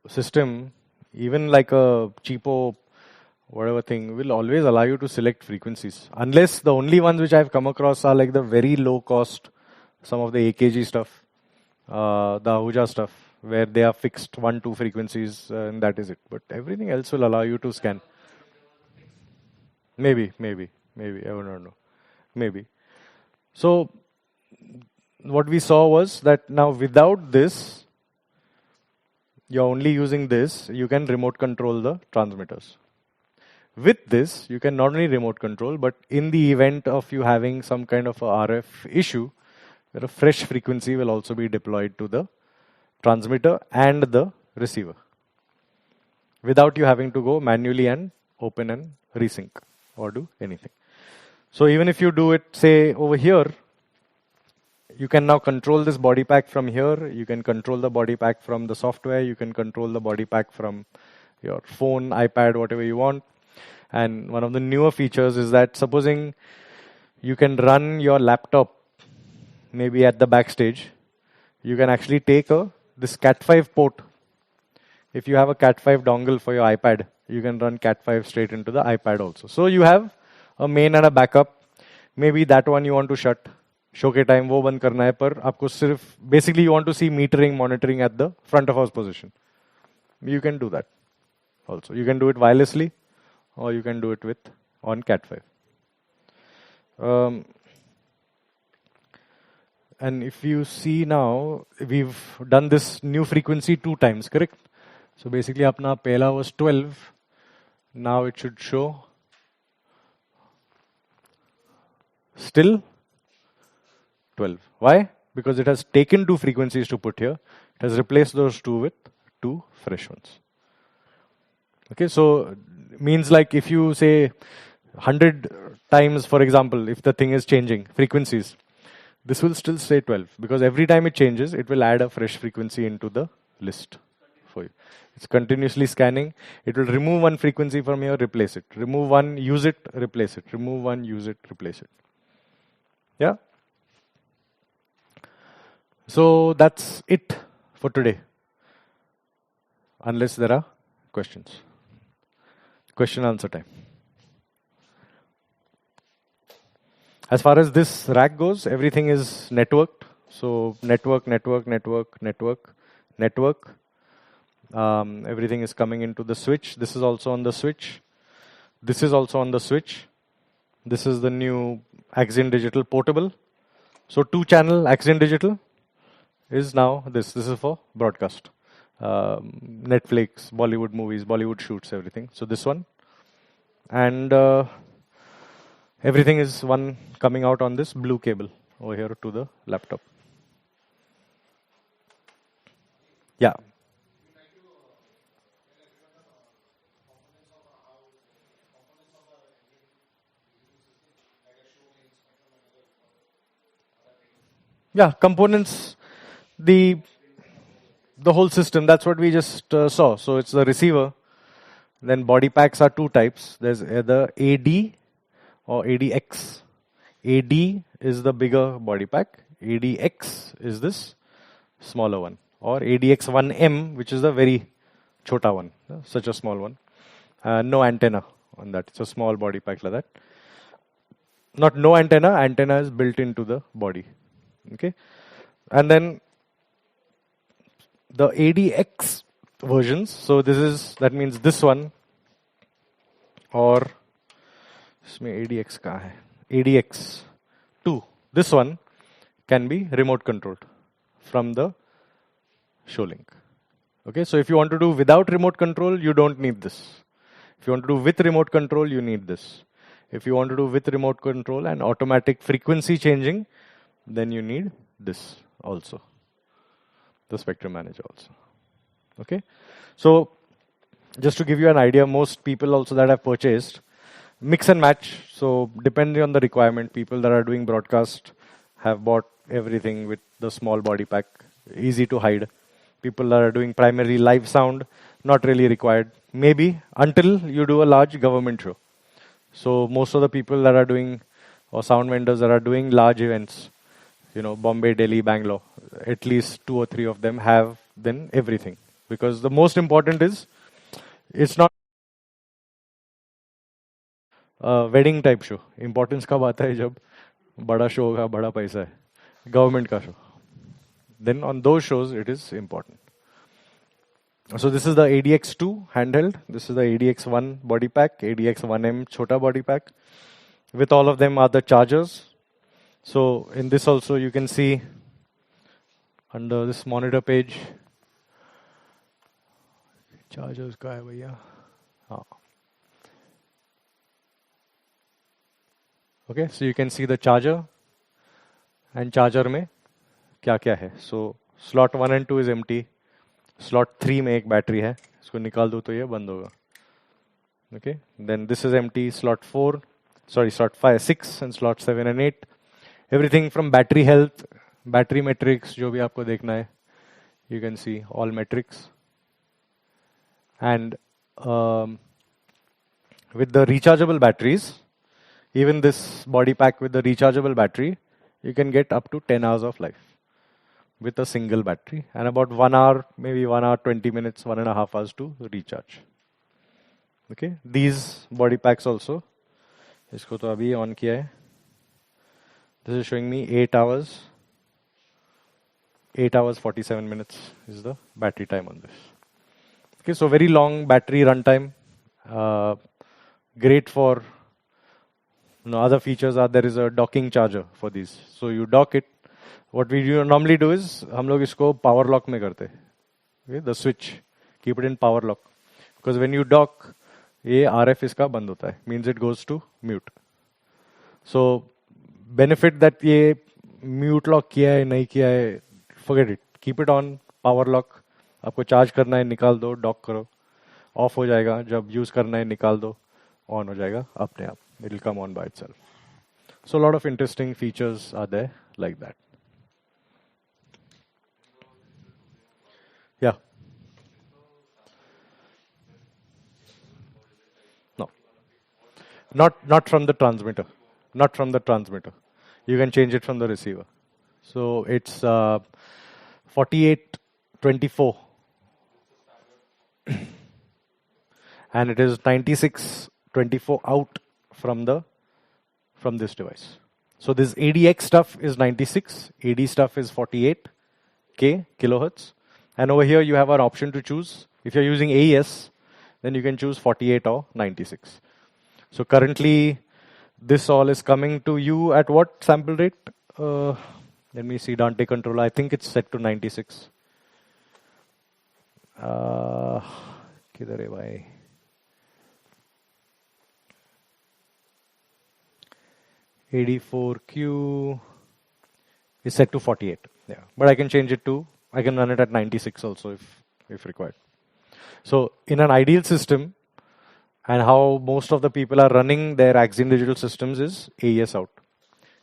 system, even like a cheapo whatever thing, will always allow you to select frequencies. Unless the only ones which I've come across are like the very low cost, some of the AKG stuff, the Ahuja stuff, where they are fixed 1-2 frequencies, and that is it. But everything else will allow you to scan. Maybe, I don't know. Maybe. So, what we saw was that now without this, you're only using this, you can remote control the transmitters. With this, you can not only remote control, but in the event of you having some kind of a RF issue, a fresh frequency will also be deployed to the transmitter and the receiver without you having to go manually and open and resync or do anything. So even if you do it, say, over here, you can now control this body pack from here. You can control the body pack from the software. You can control the body pack from your phone, iPad, whatever you want. And one of the newer features is that supposing you can run your laptop maybe at the backstage, you can actually take this Cat5 port. If you have a Cat5 dongle for your iPad, you can run Cat5 straight into the iPad also. So you have a main and a backup. Maybe that one you want to shut. Show के time वो बंद करना है पर आपको सिर्फ basically you want to see metering, monitoring at the front of house position. You can do that also. You can do it wirelessly, or you can do it with on Cat5. And if you see now, we've done this new frequency 2 times, correct? So basically, apna pehla was 12. Now it should show still 12. Why? Because it has taken 2 frequencies to put here. It has replaced those 2 with 2 fresh ones. Okay, so means like if you say 100 times, for example, if the thing is changing frequencies, this will still stay 12 because every time it changes, it will add a fresh frequency into the list for you. It's continuously scanning. It will remove one frequency from here, replace it. Remove one, use it, replace it. Remove one, use it, replace it. Yeah? So that's it for today. Unless there are questions. Question answer time. As far as this rack goes, everything is networked. So network. Everything is coming into the switch. This is also on the switch. This is also on the switch. This is the new Axion Digital Portable. So 2-channel Axion Digital is now this. This is for broadcast. Netflix, Bollywood movies, Bollywood shoots, everything. So this one. And everything is one coming out on this blue cable over here to the laptop. Yeah. Yeah, components, the whole system, that's what we just saw. So it's the receiver. Then body packs are 2 types. There's either AD or ADX. AD is the bigger body pack. ADX is this smaller one. Or ADX1M, which is the very chota one, such a small one. No antenna on that. It's a small body pack like that. Not no antenna. Antenna is built into the body. Okay. And then the ADX versions. So that means this one, or इसमें ADX कहाँ है? ADX2. This one can be remote controlled from the show link. Okay, so if you want to do without remote control, you don't need this. If you want to do with remote control, you need this. If you want to do with remote control and automatic frequency changing, then you need this also. The spectrum manager also. Okay, so just to give you an idea, most people also that have purchased mix and match. So depending on the requirement, people that are doing broadcast have bought everything with the small body pack, easy to hide. People that are doing primarily live sound, not really required. Maybe until you do a large government show. So most of the people that are doing, or sound vendors that are doing large events, Bombay, Delhi, Bangalore, at least 2 or 3 of them have then everything. Because the most important is, it's not wedding type show. Importance कब आता है जब बड़ा show होगा, बड़ा पैसा है, government का show. Then on those shows it is important. So this is the ADX2 handheld. This is the ADX1 body pack, ADX1M chota body pack. With all of them are the chargers. So in this also you can see under this monitor page, chargers का है भैया. Okay, so you can see the charger and charger में क्या क्या है. So slot 1 and 2 is empty. Slot 3 में एक battery है, इसको निकाल दो तो ये बंद होगा. Okay, then this is empty. Slot 4, sorry, slot 5, 6 and slot 7 and 8. Everything from battery health, battery metrics जो भी आपको देखना है, you can see all metrics. And with the rechargeable batteries, even this body pack with the rechargeable battery, you can get up to 10 hours of life with a single battery, and about 1 hour, maybe 1 hour, 20 minutes, 1.5 hours to recharge. Okay, these body packs also, इसको तो अभी on किया है. This is showing me 8 hours. 8 hours 47 minutes is the battery time on this. Okay, so very long battery runtime. Great for, other features are there is a docking charger for these. So you dock it. What we normally do is हम लोग इसको power lock में करते. Okay, the switch, keep it in power lock, because when you dock, ये RF इसका बंद होता है, means it goes to mute. So benefit that ये mute lock किया है नहीं किया है, forget it. Keep it on power lock. आपको चार्ज करना है निकाल दो, डॉक करो, ऑफ हो जाएगा. जब यूज करना है निकाल दो, ऑन हो जाएगा अपने आप. It will come on by itself. So a lot of interesting features are there like that. Yeah. No. Not from the transmitter. Not from the transmitter. You can change it from the receiver. So it's 4824. And it is 9624 out from this device. So this ADX stuff is 96, AD stuff is 48K kilohertz. And over here you have an option to choose. If you're using AES, then you can choose 48 or 96. So currently this all is coming to you at what sample rate? Let me see, Dante controller. I think it's set to 96. किधर है भाई? AD4Q is set to 48. Yeah, but I can change it to, I can run it at 96 also if required. So in an ideal system, and how most of the people are running their Axiom digital systems is AES out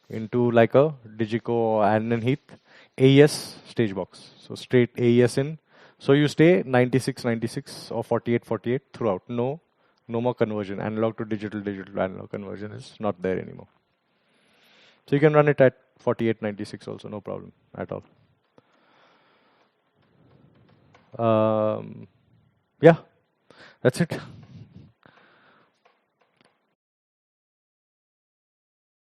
into like a Digico or Allen Heath AES stage box. So straight AES in. So you stay 96, 96 or 48, 48 throughout. No more conversion. Analog to digital, digital to analog conversion is not there anymore. So you can run it at 48, 96 also, no problem at all. Yeah, that's it.